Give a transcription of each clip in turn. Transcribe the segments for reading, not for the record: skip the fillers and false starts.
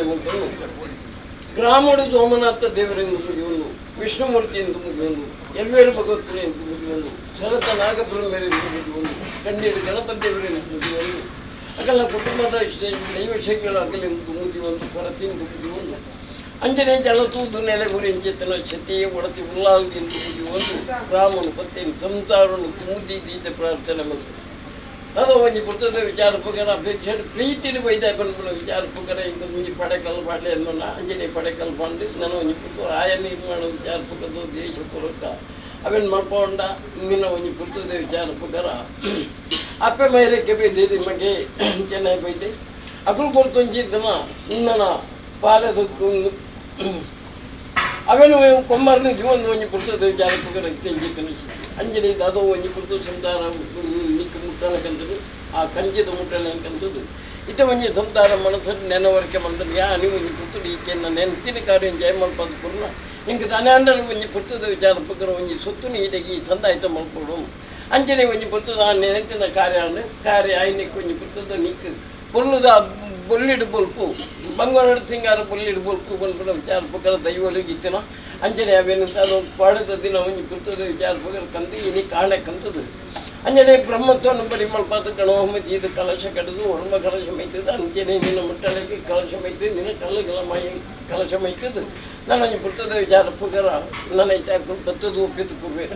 ಪ್ರಾರ್ಥನೆ ಮುಗಿದು ಗ್ರಾಮಡು ಸೋಮನಾಥ ದೇವರೆಂದು ಮುಗಿಯುವುದು, ವಿಷ್ಣುಮೂರ್ತಿ ಎಂದು ಮುಗಿಯುವುದು, ಎಲ್ವೇರು ಭಗವತ್ಪುರಿ ಎಂದು ಮುಗಿಯುವುದು, ಸಲತ ನಾಗಬ್ರಹ್ಮರೆಂದು ಮುಗಿಯುವುದು, ಕಂಡೀಡು ಗಣಪತಿ ದೇವರೆಂದು ಮುಗಿಯುವುದು, ಅಗಲ ಕುಟುಂಬದ ದೈವಶಕ್ತಿಗಳು ಅಗಲೆಂದು ಮುಗಿಯುವುದು, ಕೊರತೆಂದು ಮುಗಿಯುವುದು, ಅಂಜನೆ ಜಲತೂದು ನೆಲೆ ಗುರಿಂಚಿತನ ಛತಿಯೇ ಒಡತಿ ಉಲ್ಲಾಲ್ದಿ ಎಂದು ಮುಗಿಯುವುದು, ರಾಮನು ಪತ್ತೆಯನ್ನು ಸಂಸಾರವನ್ನು ತುಂಬಿ ದೀತ ಪ್ರಾರ್ಥನೆ ಮತ್ತು ಅದು ಒಂಜಿ ಪುರ್ತದ ವಿಚಾರ ಪ್ರಕಾರ ಅಪೇಕ್ಷೆ ಪ್ರೀತಿಲಿ ಬೈದ ಬಂದ್ಬಿಡು ವಿಚಾರ ಪ್ರಕಾರ ಇಂಕ ಮುಂಜಿ ಪಡೆಕಲ್ ಬಾಡ್ಲೆ ಅನ್ನೋಣ ಅಂಜನೆ ಪಡೆಕಲ್ ಬಂದು ನಾನು ಒಂಜಿ ಪುರ್ತು ಆಯ ನಿರ್ಮಾಣ ವಿಚಾರ ಪ್ರಕಾರದ ದೇಶ ಪೂರಕ ಅವೇನು ಮಾಡ್ಕೊಂಡ ನಿನ್ನ ಒಂಜಿ ಪುರ್ತದ ವಿಚಾರ ಪ್ರಕಾರ ಅಪ್ಪೆ ಮೈರಕ್ಕೆ ಬೈದಿದ್ದು ಮಗೆ ಚೆನ್ನಾಗಿ ಬೈದೆ ಅಕಲು ಕೊಡ್ತೊಂಚಿದ್ದನ ನನ್ನ ಪಾಲದ ಅವೇನು ಕೊಮ್ಮರ್ನ ಜೀವನ ಒಂಜಿ ಪುರ್ತದ ವಿಚಾರ ಪ್ರಕಾರ ತೆಂಜಿತ್ತನ ಅಂಜನೆ ಅದು ಒಂಜಿ ಪುರ್ತು ಸಂಸಾರ ನಿಕ್ಕ ಮುಟ್ಟಣಕ್ಕಂಥದ್ದು ಆ ಕಂಚಿದ ಮುಟ್ಟಣಕ್ಕಂಥದ್ದು ಇತ ಒಂಜಿ ಸಂಸಾರ ಮನಸ್ಸಲ್ಲಿ ನೆನವರಿಕೆ ಮಾಡ್ತದೆ ನೀವು ಒಂಜಿ ಪುರ್ತುಡು ಈಕೆಯನ್ನು ನೆನಪಿನ ಕಾರ್ಯ ಜಯ ಮಲ್ಪದ ಪೂರ್ಣ ಹಿಂಗೆ ತಾನೇ ಅಂಡಲು ಒಂಜಿ ಪುರ್ತದ ವಿಚಾರ ಪ್ರಕಾರ ಒಂಜಿ ಸೊತ್ತು ನೀಡಗಿ ಸಂದಾಯಿತ ಮಲ್ಕೊಡು ಅಂಜನೆ ಒಂಜಿ ಪುರ್ತದ ಆ ನೆನಪಿನ ಕಾರ್ಯ ಆಯ್ನಕ್ಕೆ ಒಂಜಿ ಪುರ್ತದ ನಿಕ್ಕ ಪೊಲ್ಲುದ ಬೊಲ್ಲಿಡು ಬೊಲ್ಪು ಬಂಗಾರ ಸಿಂಗಾರ ಬೊಲ್ಲಿಡು ಬೊಲ್ಪು ಬಂದ್ಬಿಡ ವಿಚಾರ ಪ್ರಕಾರ ದೈವಲಿಗೆ ಇತ್ತಿನ ಅಂಜನೆ ಅವೇನು ಅದು ಪಾಡದ ದಿನ ಒಂಜಿ ಪುರ್ತದ ವಿಚಾರ ಪ್ರಕಾರ ಕಂತು ಇನಿ ಕಾಣಕ್ಕಂಥದ್ದು ಅಂಜನೆ ಬ್ರಹ್ಮತ್ವವನ್ನು ಪರಿಮಲ್ಪಾತ ಗಣೋಹಮತಿ ಇದು ಕಲಶ ಕಡಿದು ಹೊರ್ಮ ಕಲಶ ಮೈತದ ಅಂಜನೆ ನಿನ್ನ ಮುಟ್ಟಳಿಗೆ ಕಲಶ ಮೈತದೆ ನಿನ್ನ ಕಲ್ಲುಗಳ ಮೈ ಕಲಶ ಮೈತದು ನಾನು ಒಂಜಿ ಪುರ್ತದ ವಿಚಾರ ಪ್ರಕಾರ ನನ್ನ ಐತೆ ಬತ್ತದು ಒಪ್ಪಿದ್ದು ಕೊಡ್ಬೇಡ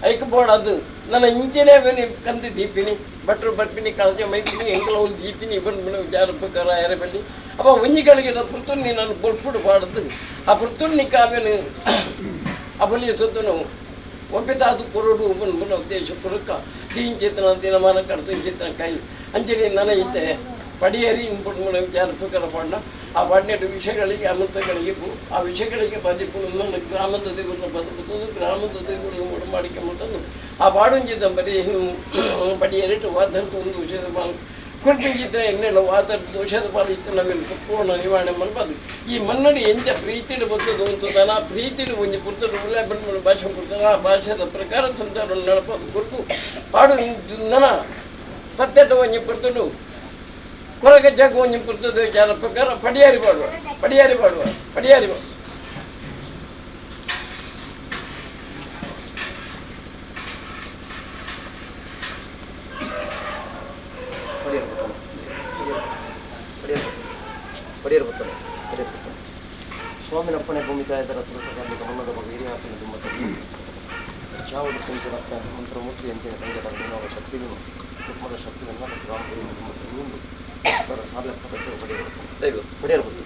ಐಕ ಬೋಡದು ನನ್ನ ಇಂಚನೆ ಅವೇನು ಕಂದು ದೀಪಿನಿ ಭಟ್ರು ಬಟ್ಪಿನಿ ಕಳಚ ಮೈಪಿನಿ ಎಂಗಳವ್ರು ದೀಪಿನಿ ಬಂದು ವಿಚಾರ ಪ್ರಕಾರ ಎರೆಬಲ್ಲಿ ಅಪ್ಪ ಒಂಜಿಗಳಿಗೆ ಪುರ್ತುರ್ನಿ ನಾನು ಬೊಲ್ಪುಡು ಪಾಡದು ಆ ಪುರ್ತುರ್ನಿ ಕಾವೇನು ಅಬಲಿಯ ಸೊತ್ತನು ಒಪ್ಪಿತಾದು ಕೊರಡು ಬಂದು ಉದ್ದೇಶ ಪುರಕ್ಕ ದೀನ್ ಚೇತನ ದಿನಮಾನ ಕಡ್ತ ಚೇತನ ಕೈ ಅಂಚನೆ ನನ್ನ ಐತೆ ಪಡಿಯರಿ ಇಂಪುಟ್ಟು ವಿಚಾರ ಪ್ರಕಾರ ಪಾಡ ಆ ಪಾಡಿನ ವಿಷಯಗಳಿಗೆ ಅಮೃತಗಳಿಗೆ ಆ ವಿಷಯಗಳಿಗೆ ಬಾಧಿಕೊಂಡು ನನ್ನ ಗ್ರಾಮದ ದೇವರನ್ನ ಬದುಕುತ್ತದೆ ಗ್ರಾಮದ ದೇವರನ್ನು ಒಡಮಾಡಿಕೆ ಮಾಡ್ತಂದು ಆ ಪಾಡೊಂಜಿದ್ದ ಬರೀ ಪಡಿಯರಿಟ್ಟು ವಾತರ್ತು ಒಂದು ವಿಷಯದ ಪಾಲು ಕುರ್ಪಿಂಚಿತ್ರ ಎನ್ನೆಲ್ಲ ವಾತರ್ತು ದೋಷದ ಪಾಲು ಇತ್ತು ನಮ್ಮೇಲೆ ಸಂಪೂರ್ಣ ನಿವಾರಣೆ ಮಾಡ್ಬಾರ್ದು ಈ ಮನ್ನಡಿ ಎಂಚ ಪ್ರೀತಿಡು ಬರ್ತದೆ ಅಂತದಲ್ಲ ಆ ಪ್ರೀತಿಡು ಒಂದು ಪುರ್ತರು ಉಳ್ಳೆ ಬಂದು ಭಾಷೆ ಕೊಡ್ತಾರೆ ಆ ಭಾಷೆದ ಪ್ರಕಾರ ಸಂಸಾರವನ್ನು ನಡಪೋದು ಕುರಿತು ಪಾಡು ನನ್ನ ಪತ್ತೆಟ್ಟು ಒಂಜಿ ಪುರ್ತಡು ಕೊರಗಜ್ಜಾಗ ಒಂಜಿ ಪುರ್ತದ ವಿಚಾರ ಪ್ರಕಾರ ಪಡಿಯಾರಿ ಪಾಡುವ ಸ್ವಾಮಿನಪ್ಪಣೆ ಭೂಮಿಕಾಯದರ ಸುರಕ್ಷಾರ್ಮಿಕ ಮನ್ನದ ಬಗ್ಗೆ ಹಿರಿಯ ಆತನ ತುಂಬತ್ತಲ್ಲಿ ಚಾವಡಿ ಕುಂಚು ರಕ್ತ ಮಂತ್ರಮೂರ್ತಿ ಅಂಚಿನ ಸಂಗೀತ ವಿನೋದ ಶಕ್ತಿಗಳು ಕುಟುಂಬದ ಶಕ್ತಿಯನ್ನು ರಾಮಗುರಿ ತುಂಬತ್ತಲ್ಲಿ ಉಂಟು ಅದರ ಸಾಲ ಪಡೆಯಬಹುದು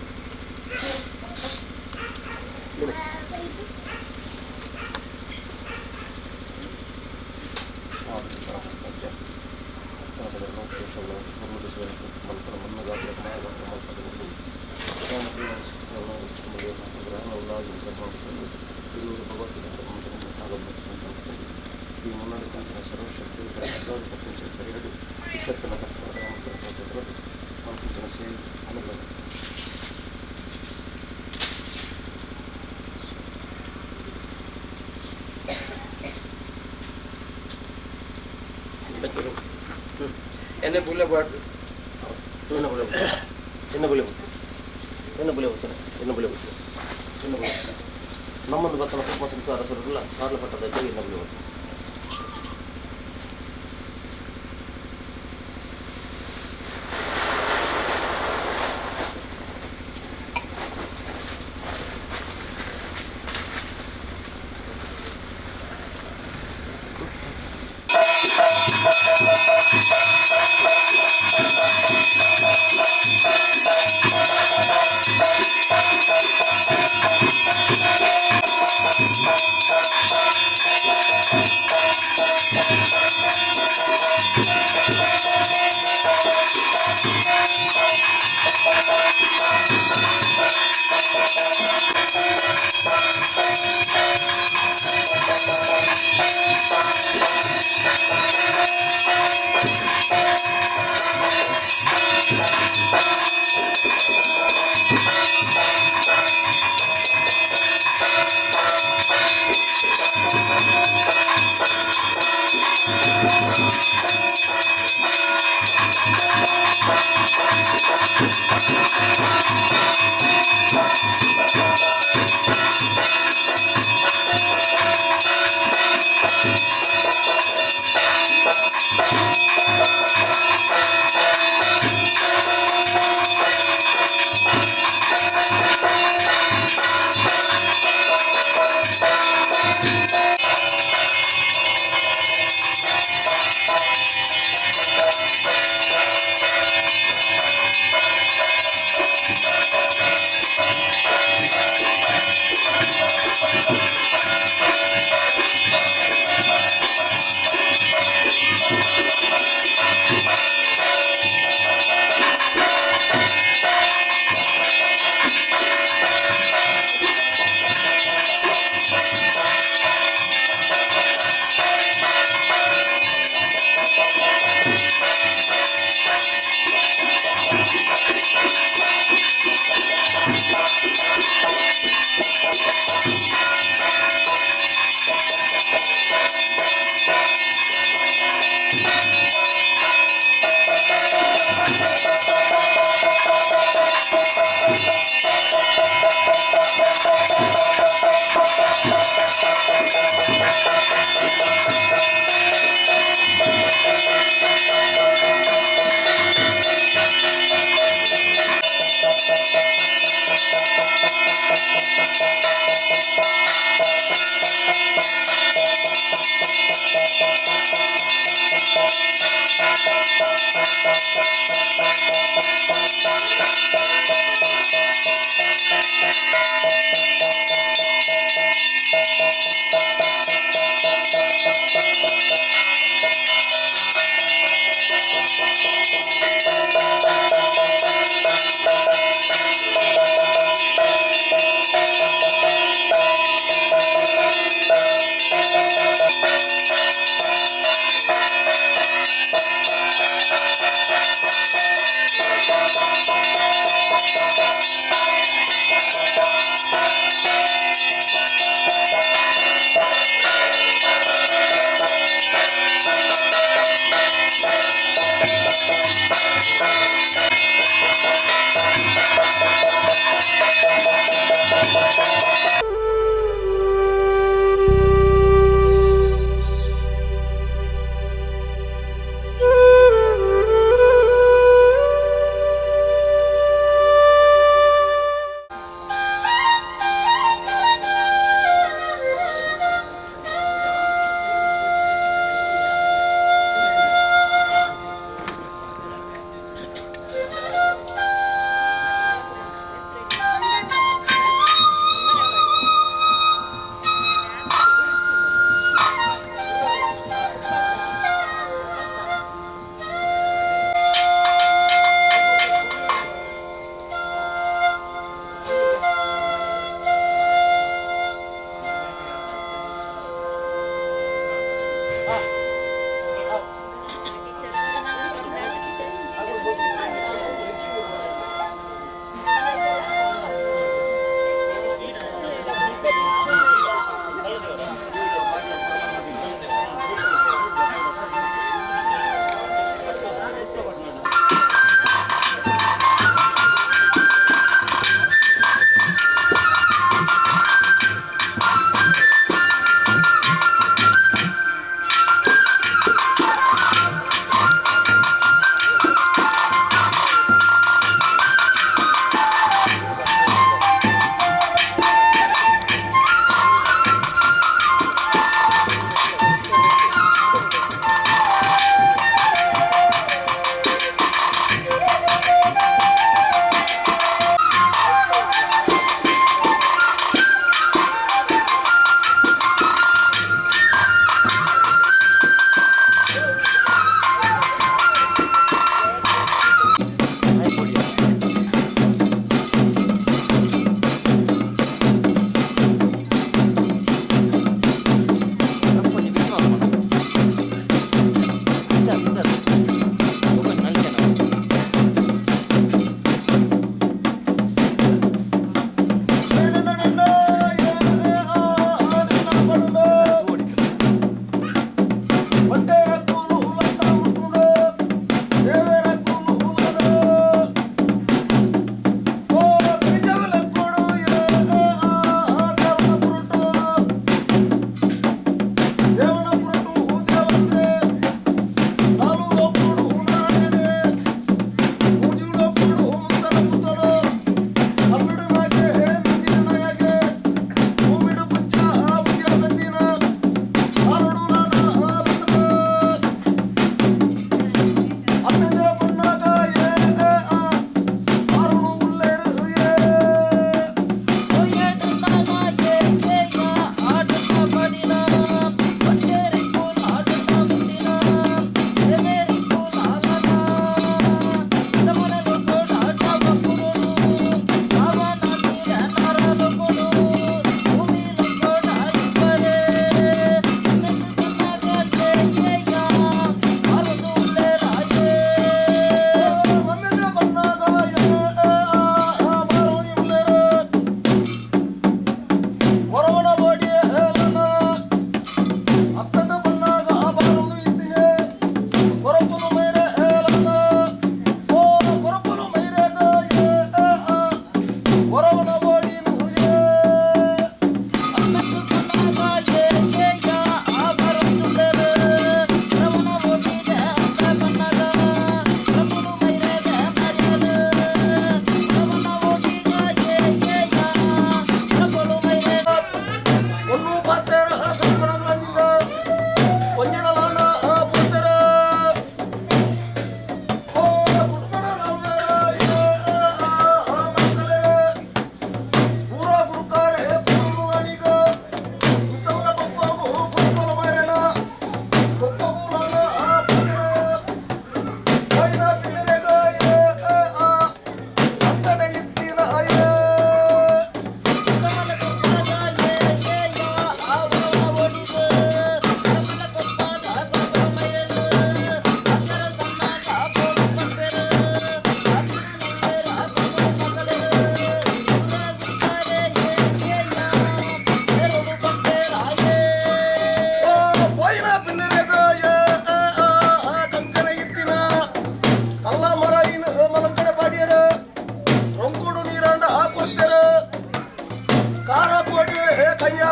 ಈ ಮುನ್ನಡೆ ಸರ್ವಶಕ್ತಿ ವಿಷತ್ತನ ಸೇವೆ ಅನುಭವ ಎಣ್ಣೆ ಬುಲೆ ಬಾಡು ನಮ್ಮದು ಬರ್ತನ ಕುಟುಂಬ ಸಂಸಾರ ಅರಸರಲ್ಲ ಸಾಲ ಪಟ್ಟದ ಎಣ್ಣೆ ಬುಲೆ Thank you.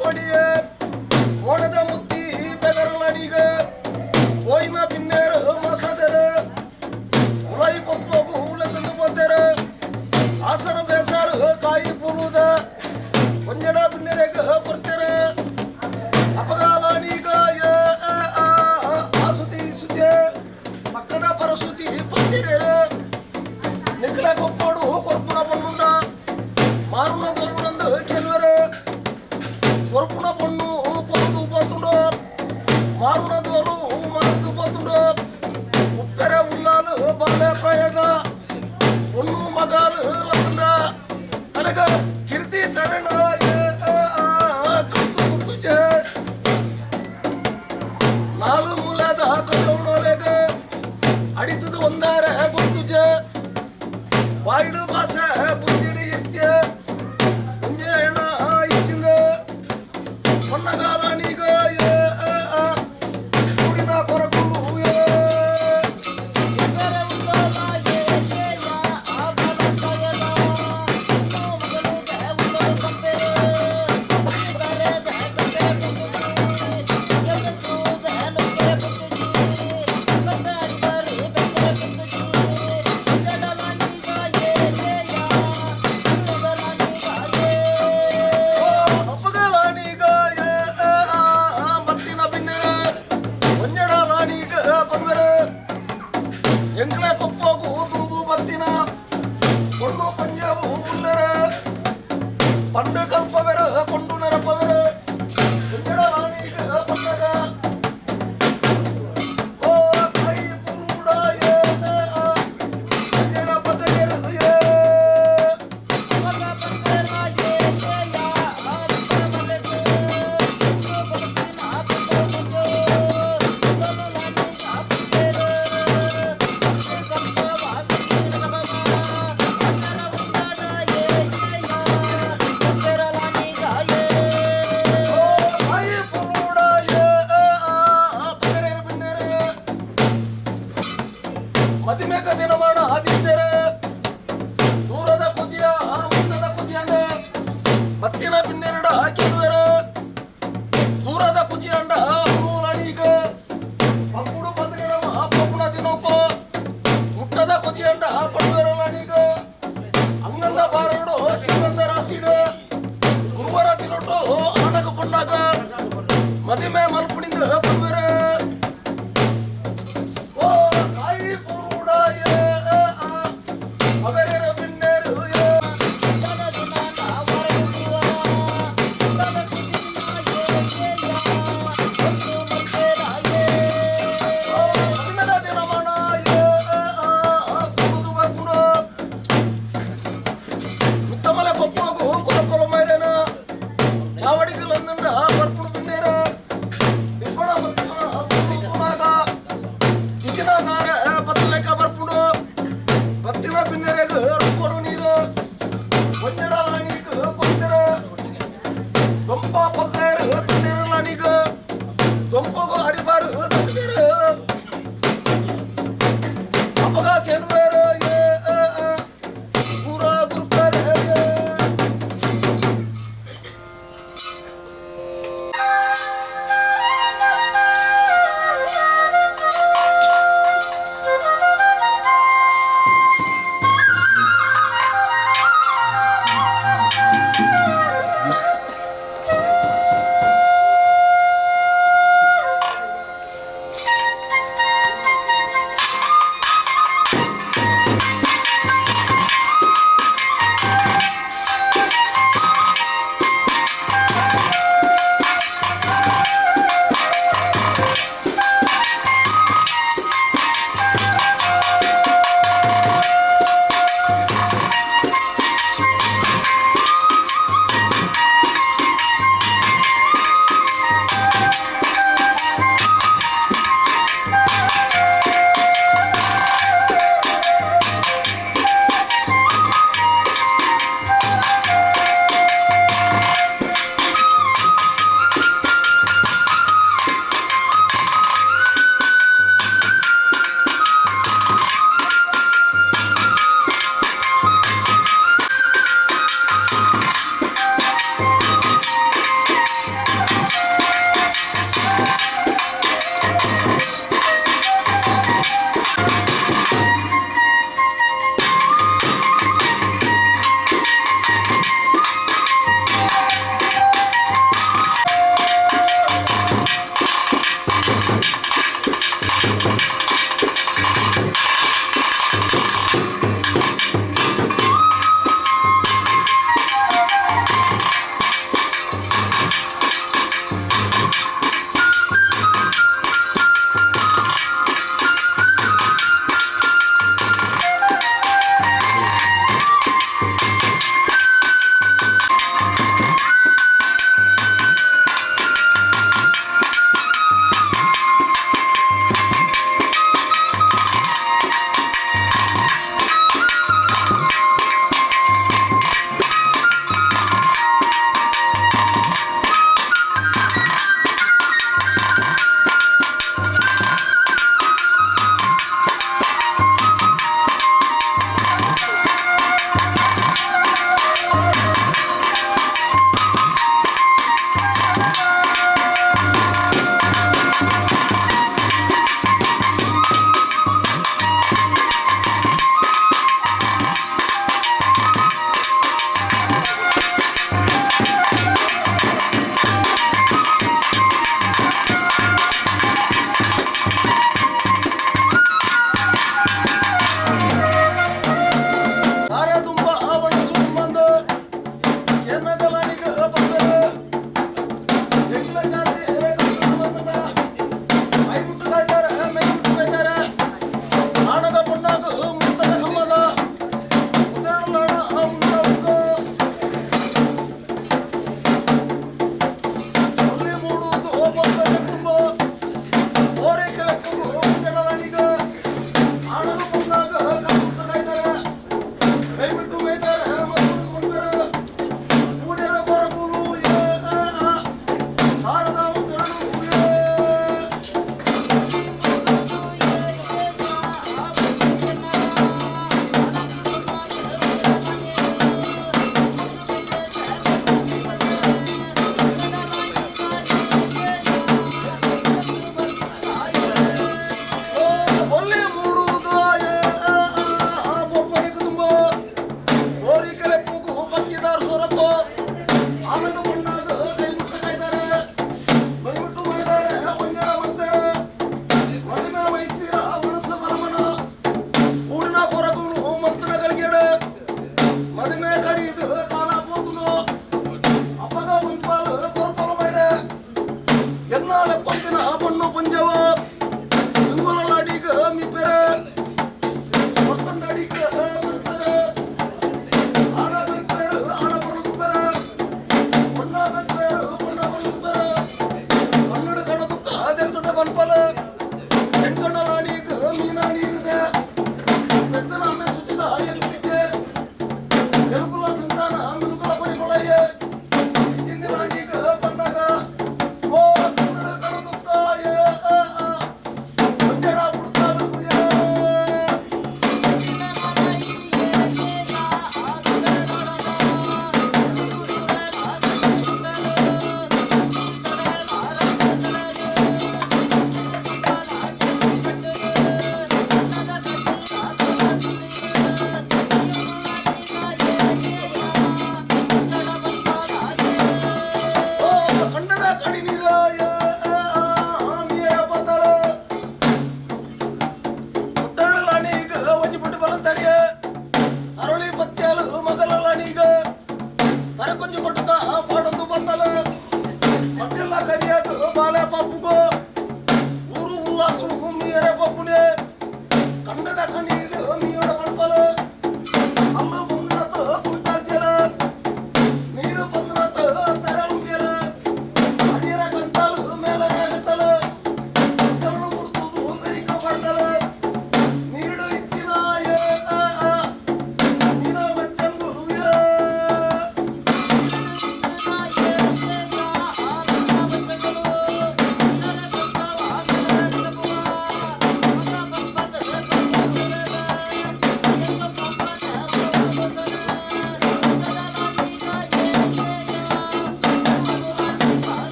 கொடியே ஓனத முத்தி பெதர்லனிக ஓய்ன பின்னேர் மசதரு உலை கொப்போகு உலகந்து போதரு ಆಸರ ಬೇಸಾರು ಕಾಯಿ ಪುಳುದ ಒಂಜಡ ಬಿನ್ನೆರೆಗ ಬರ್ತರು ಅಪಗಾಲನೀಗ ಆಸುತಿ ಸುದ್ದಿ ಪಕ್ಕದ ಪರಸುತಿ ಪತ್ತಿರೇರು ನಿಖಲ ಕೊಪ್ಪೋಡು ಕೊರ್ಪುಣ ಪೊಣ್ಣುಂಡ ಮಾರುಣ ದೊರ್ಪುಣಂದು ಕೆಲವರು ಕೊರ್ಪುಣ ಪೊಣ್ಣು ಕೊರದು ಪೋತುಂಡು ಮಾರುಣ ದೋರು ಮರದು ಪೋತುಂಡು ಉಪ್ಪೆರ ಉಲ್ಲಾಲು ಬಾಳೆ ಪ್ರಯೋಗ பொண்ணு மகால் லகுந்த அனக கீர்த்தி தரண கத்து குத்துச்ச நாலு மூலದ ಕಲ್ಲೋಣಲೆಗ ಅಡಿತದ ಒಂದಾರ ಗುರ್ತುಚ ವಾಯ್ಡು ಭಾಷ ಬುದ್ಧಿಡಿ ಇತ್ಯ ಮುಂಜೇಣ ಇಚ್ಚಿಂದ ಹೊನ್ನಗಾಲನಿಗ ಕುಡಿನ ಕೊರಕುಳು ಎಂಗ್ಲ ಕೊಪ್ಪೋಗು ತುಂಬು ಬತ್ತಿನ ಕೊಂಡು ಪಂಜಾಬು ಉಲ್ಲರ ಪಂಡು ಕಲ್ಪವೆರ ಕೊಂಡು ನರಪವೆರ ಕುಂಜಡವಾನೀಗ ಪಂಡಗ ಓ ಕೈ ಪುರುಡಾಯ ಕುಂಜಡ ಬಗಯರ ಮದಿಮೇಕ ದಿನ ಮಾಡ ಆದಿತ್ಯರ ದೂರದ ಕುದಿಯ ಉನ್ನದ ಕುದಿಯಂದ ಮತ್ತಿನ ಬಿನ್ನೆರಡ ಹಾಕಿರುವರ ದೂರದ ಕುದಿಯಂಡ ಮೂಲನೀಗ ಪಕ್ಕುಡು ಬದಗಡ ಪಪ್ಪುನ ದಿನೋಕೋ ಮುಟ್ಟದ ಕುದಿಯಂಡ ಪಡುವರನೀಗ ಅಂಗಂದ ಬಾರೋಡು ಸಿಂಗಂದ ರಾಸಿಡು ಗುರುವರ ದಿನೊಟ್ಟು ಆನಗ ಪೊನ್ನಾಗ ಮದಿಮೆ ಮಲ್ಪುಣಿಂದ ಪಡುವರ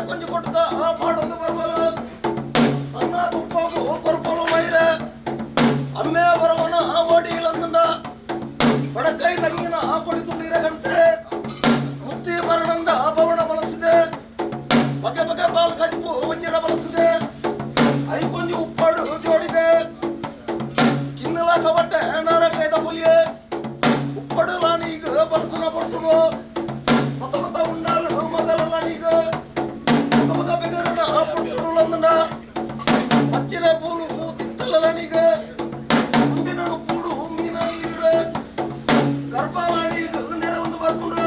கொஞ்சம் கொட்டுக்கா பாடந்து வருவாரு அண்ணா துப்பாக்கு கொறுப்போல மயிர அம்மே வரவன ஓடியில் வந்துண்டா வடக்கை நங்கின கொடி துண்டிர கண்ತೆ ಮುಕ್ತಿ ಬರಣಂದ ಭವನ ಬಳಸಿದೆ ಬಗೆ ಬಗೆ ಬಾಲ್ ಕಜ್ಜು ಒಂಜಿಡ ಬಳಸಿದೆ ಐಕೊಂಜಿ ಉಪ್ಪಾಡು ಜೋಡಿದೆ ಕಿನ್ನಲ ಕವಟ್ಟೆ ನಾರಂಗೈದ ಪುಲಿಯೆ ಉಪ್ಪಡು ಲಾನೀಗ ಬಲಸನ ಕೊಡ್ತುಡು ಮತ ಮತ ಉಂಡಾಲು ಮಗಲ ಲಾನೀಗ ಮಗ ಬೆಗರನ ಪುಡ್ತುಡು ಲಂದನ ಪಚ್ಚಿರೆ ಪೂಲು ತಿತ್ತಲ ಲಾನೀಗ ಮುಂದಿನ ಪೂಡು ಮೀನ ನೀರು ಗರ್ಭಾಲಾನೀಗ ನೆರವೊಂದು ಬರ್ಕೊಂಡು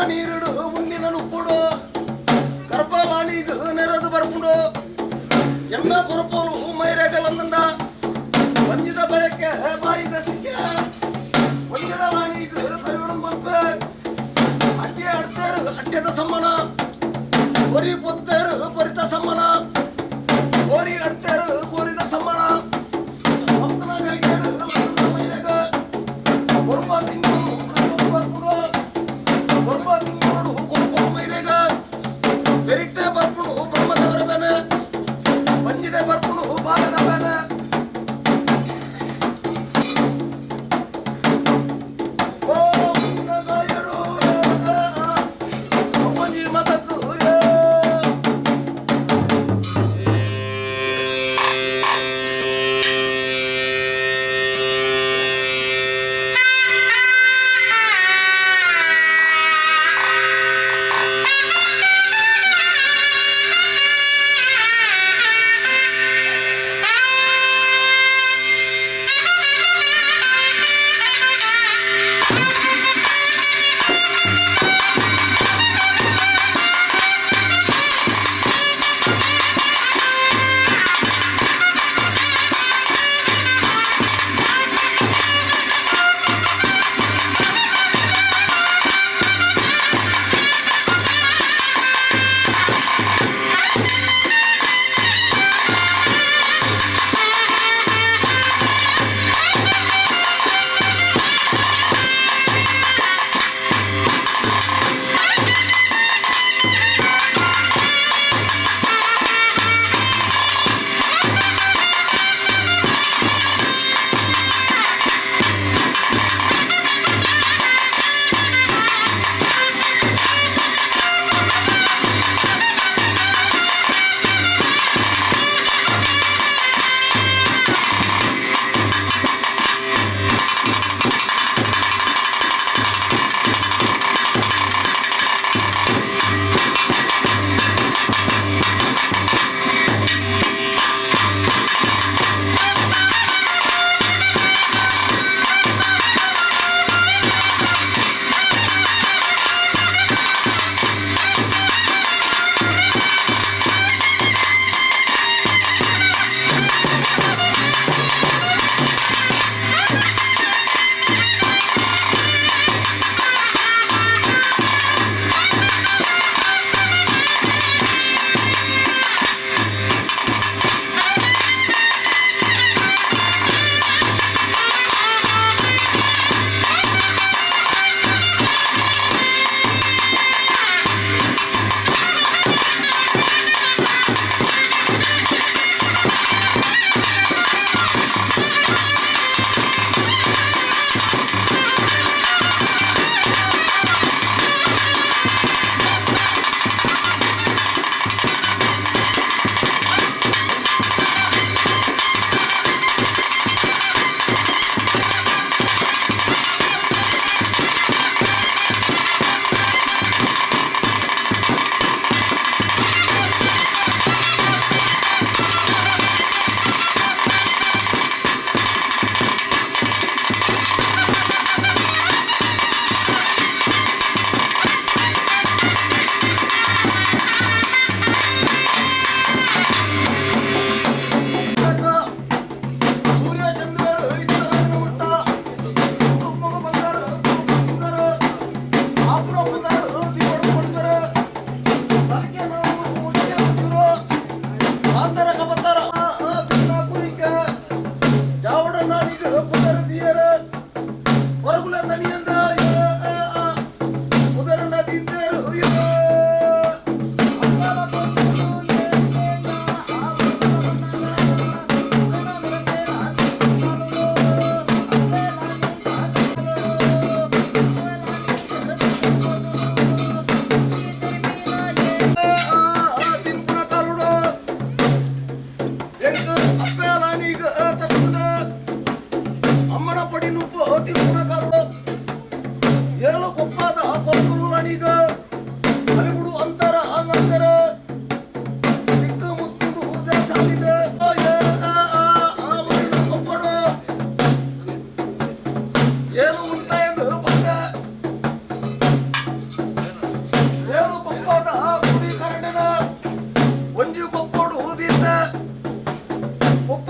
ನೀರಿಡು ಉಣ್ಣಿನ ಉಪ್ಪುಡು ಗರ್ಭಾಲಾಣಿಗ ನೆರೆದು ಬರ್ಪುಡು ಎನ್ನ ಕೊರಪೋಲು ಮೈರೇಗಲಂದ ವಂಜಿದ ಬಯಕೆ ಬಾಯಿದ ಸಿಕ್ಕೆ ವಂಜಿದ ಲಾಣಿಗ ಕೈವಿಡು ಮಪ್ಪೆ ಅಡ್ಡೆ ಅಡ್ತೇರು ಅಡ್ಡೆದ ಸಮ್ಮನ ಒರಿ ಪೊತ್ತೇರು ಪರಿತ ಸಮ್ಮನ ಓರಿ ಅಡ್ತೇರು ಕೋರಿದ ಸಮ್ಮನ ಮಕ್ಕಳ ಕೈಗೇಡು ಮೈರೇಗ ಒರ್ಮ ತಿಂಗಳು ಕೈವಿಡು ಬರ್ಪುಡು ಒರ್ಮ ತಿಂಗಳು ಕೊರಪೋಲು ಮೈರೇಗ ಬೆರಿಟ್ಟೆ ಬರ್ಪುಡು ಬ್ರಹ್ಮದವರ ಬೆನೆ ವಂಜಿಡೆ ಬರ್ಪುಡು ಬಾಲದ ಬೆನೆ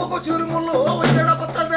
ಹೋಗೋ ಚೂರು ಮುಳ್ಳು ಒಂದೆಡ ಬರ್ತದ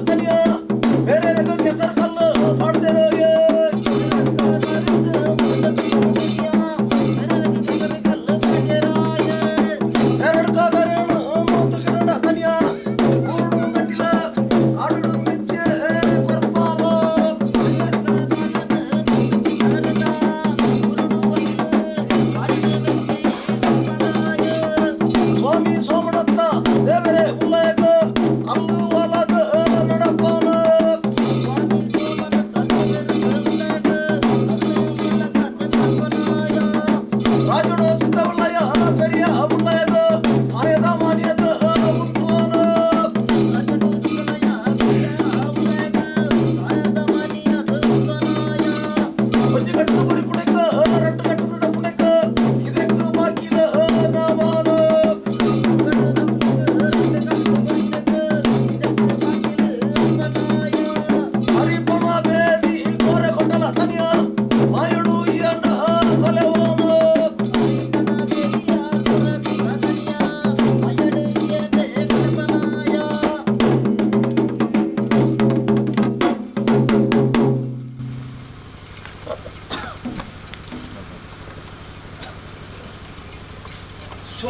Tania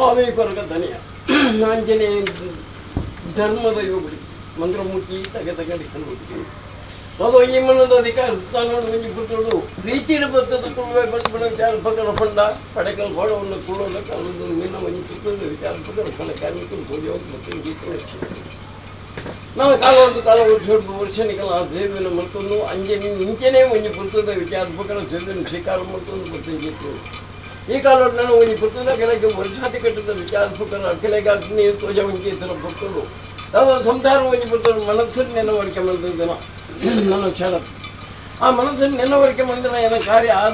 ಸ್ವಾಮಿ ಕೊರಗ ದನಿಯ ಆಂಜನೇಯ ಧರ್ಮದ ಯೋಗಿ ಮಂತ್ರಮೂರ್ತಿ ತಗಡಿ ಕಲ್ಲು ಅದು ಈ ಮನದ ಅಧಿಕಾರ ತಾನು ಪುತ್ರರು ಪ್ರೀತಿಯ ಬದ್ಧದ ಕುಳುವೆ ಬಂದು ವಿಚಾರ ಪಕ್ಕದ ಫಂಡ ಪಡೆಕಲ್ ಗೋಡವನ್ನು ಕೂಡೋಲ್ಲ ಕಾಲದ ಮೀನ ಒಂಜಿ ಪುತ್ರರು ವಿಚಾರ ಪಕ್ಕದ ಫಲ ಕಾರ್ಮಿಕರು ಹೋಗಿ ಮತ್ತೆ ಗೀತ ನಾವು ಕಾಲ ವರ್ಷನಿಕಲ ಆ ದೇವಿನ ಮತ್ತೊಂದು ಅಂಜನಿ ಇಂಚೆನೇ ಒಂಜಿ ಪುರ್ತದ ವಿಚಾರ ಪಕ್ಕದ ದೇವಿನ ಸ್ವೀಕಾರ ಮತ್ತೊಂದು ಮತ್ತೆ ಗೀತು ಈ ಕಾಲದಲ್ಲಿ ನಾನು ಒಂಜಿ ಪುರ್ತದ ಕೆಳಗೆ ವರ್ಷಾತಿ ಕಟ್ಟದ ವಿಚಾರ ಪಕ್ಕದ ಕೆಳಗೆ ಅಗ್ನಿ ತೋಜ ಒಂಜಿ ಇತರ ಪಕ್ಕರು ಅದು ಸಂಸಾರ ಒಂಜಿ ಪುರ್ತರು ಮನಸ್ಸನ್ನು ನೆನವರಿಕೆ ಮಾಡಿದ್ದನ ನನ್ನ ಕ್ಷಣ ಆ ಮನಸ್ಸನ್ನು ನೆನವರಿಕೆ ಮಾಡಿದ ಏನ ಕಾರ್ಯ ಆದ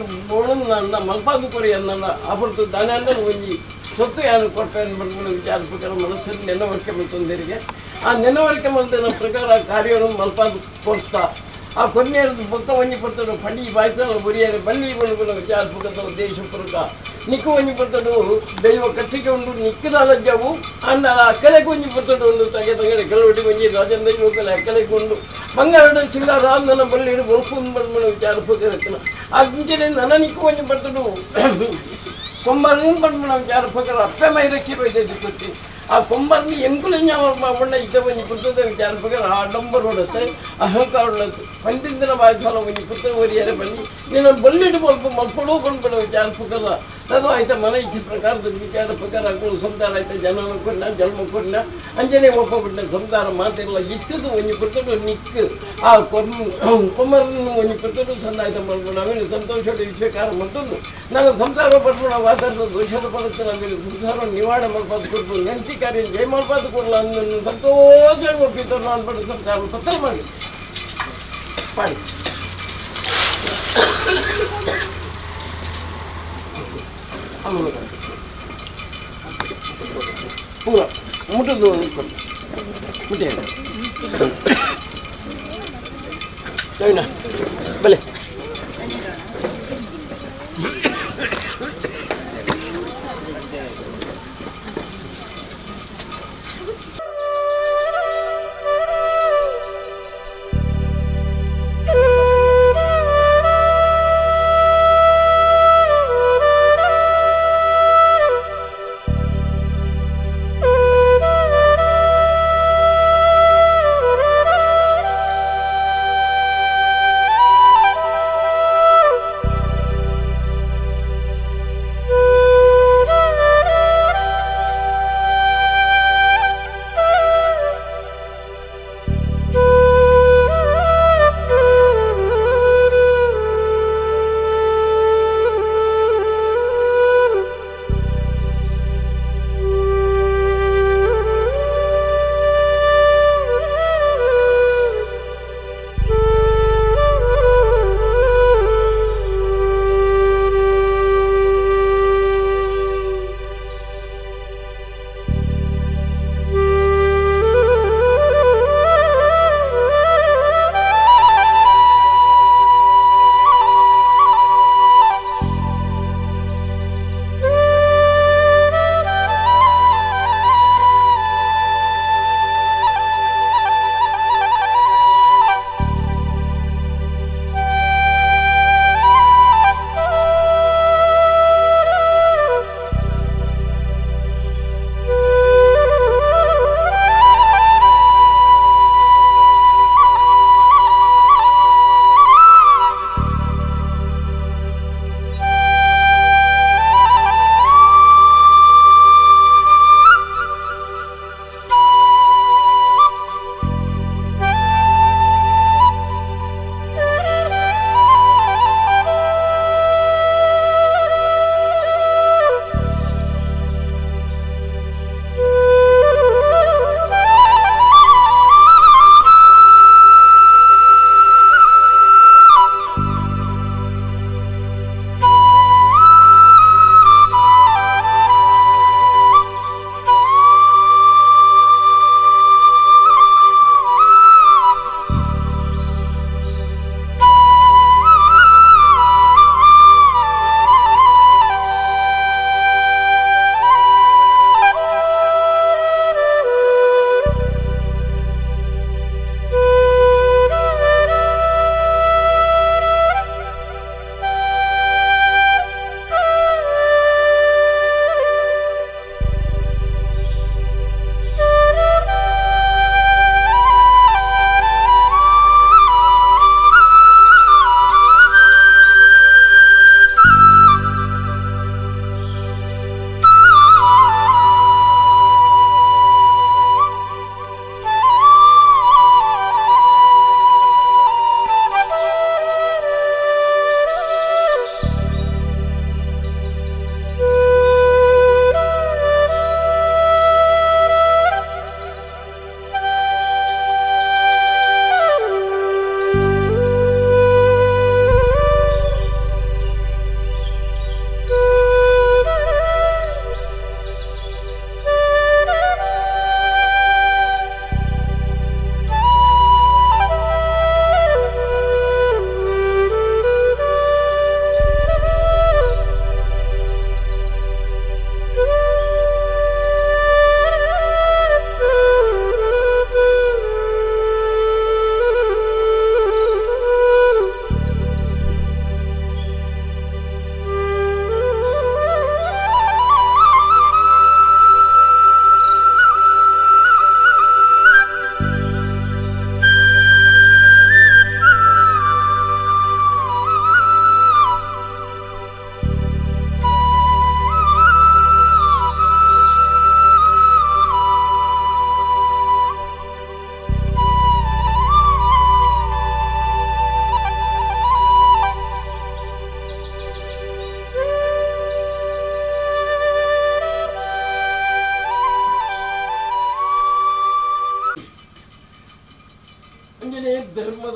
ನನ್ನ ಮಲ್ಪಾದು ಕೊರಿ ನನ್ನ ಅಪರ್ತು ದಾನ ಒಂಜಿ ಸೊತ್ತು ಯಾರು ಕೊಟ್ಟೆ ಬಂದ್ಬಿಟ್ಟು ವಿಚಾರ ಪ್ರಕಾರ ಮನಸ್ಸನ್ನು ನೆನವರಿಕೆ ಮಾಡ್ತಂದರಿಗೆ ಆ ನೆನವರಿಕೆ ಮಾಡಿದ ಪ್ರಕಾರ ಕಾರ್ಯವನ್ನು ಮಲ್ಪಾದು ಕೊಡ್ತಾ ಆ ಕೊನೆಯದು ಪಕ್ಕ ಒಂಜಿ ಪಡ್ತಾಡು ಪಂಡಿ ಬಾಯ್ಸಲ್ಲ ಬರಿಯಾರೆ ಬನ್ನಿ ಬಂದು ವಿಚಾರ ಪಕ್ಕದ ದೇಶ ಪುರಕ ನಿಕ್ಕು ಒಂಜಿ ಪಡ್ತಾಡು ದೈವ ಕಟ್ಟಿಗೆ ಉಂಟು ನಿಕ್ಕದ ಲಜ್ಜವು ಅಂದ ಅಕ್ಕಲೆಗೆ ಒಂಜಿ ಪಡ್ತಾಡು ಉಂಟು ತಗೆ ಕೆಲವೊಟ್ಟಿ ಒಂಜಿ ರಾಜೇಂದ್ರ ಹೋಗಲ್ಲ ಅಕ್ಕಲೆಗೆ ಉಂಟು ಬಂಗಾರ ಸಿಂಗಾರ ನನ್ನ ಬಳ್ಳಿ ಬಲ್ಪುಂದು ಬಂದು ವಿಚಾರ ಪಕ್ಕ ಅಂಚನೆ ನನ್ನ ನಿಕ್ಕು ಒಂಜಿ ಪಡ್ತಾಡು ಕೊಂಬರ್ನು ಬಂದು ವಿಚಾರ ಪಕ್ಕ ಅಪ್ಪೆ ಮೈದಕ್ಕಿ ಬೈದೈತಿ ಕೊಟ್ಟಿ ಆ ಕೊಂಬರ್ನಿ ಎಂಕುಲೆಂಜ ಬಣ್ಣ ಇದ್ದ ಒಂಜಿ ಪುಸ್ತಕ ವಿಚಾರ ಪ್ರಕಾರ ಆಡಂಬರ ಹೊಡತ್ತೆ ಅಹಂಕಾರ ಹೊಡತ್ತೆ ಪಂಡಿತರ ಬಾಯ್ಸಾಲ ಒಂಜಿ ಪುಸ್ತಕ ಓದಿಯಾರೆ ಬನ್ನಿ ನೀನು ಬಲ್ಲಿಟ್ಟು ಮಲ್ಪಡು ಬಂದ್ಬಿಡ ವಿಚಾರ ಪ್ರಕಾರ ಅದು ಆಯ್ತಾ ಮನ ಇಚ್ಛೆ ಪ್ರಕಾರದ ವಿಚಾರ ಪ್ರಕಾರ ಹಾಕೊಂಡು ಸಂಸಾರ ಆಯ್ತಾ ಜನನ ಕೊರಿನ ಜನ್ಮ ಕೊರಿನ ಅಂಜನೆ ಒಪ್ಪಬಿಟ್ಟ ಸಂಸಾರ ಮಾತಿರಲ್ಲ ಇತ್ತದು ಒಂಜಿ ಪುಸ್ತಕ ನಿಕ್ಕು ಆ ಕೊಂಬರ್ನು ಒಂಜಿ ಪುಸ್ತಕ ಸಂದ ಆಯ್ತಾ ಮಾಡ್ಬೋದು ಅವೇನು ಸಂತೋಷದ ವಿಷಯಕಾರ ಮತ್ತೊಂದು ನಾನು ಸಂಸಾರ ಪಟ್ಟು ನಾವು ಮಾತಾಡಿದ ದೋಷದ ಪಡುತ್ತೆ ನಾವೇನು ಸಂಸಾರ ನಿವಾರಣೆ ಮಾಡ್ಬಾರ್ದು ಕೊಡ್ಬೋದು ನೆಂಟಿ ಕಾರ್ಯ ಜಯ ಮಾಡ್ಬಾರ್ದು ಕೊಡಲ್ಲ ಅಂದನ್ನು ಸಂತೋಷ ಒಪ್ಪಿದ್ದು ನಾನು ಪಟ್ಟು ಸಂಸಾರ ಪತ್ರ ಮಾಡಿ ಪೂರ ಮುಟ್ಟದು ಮುಟ್ಟೆ ಬಲೆ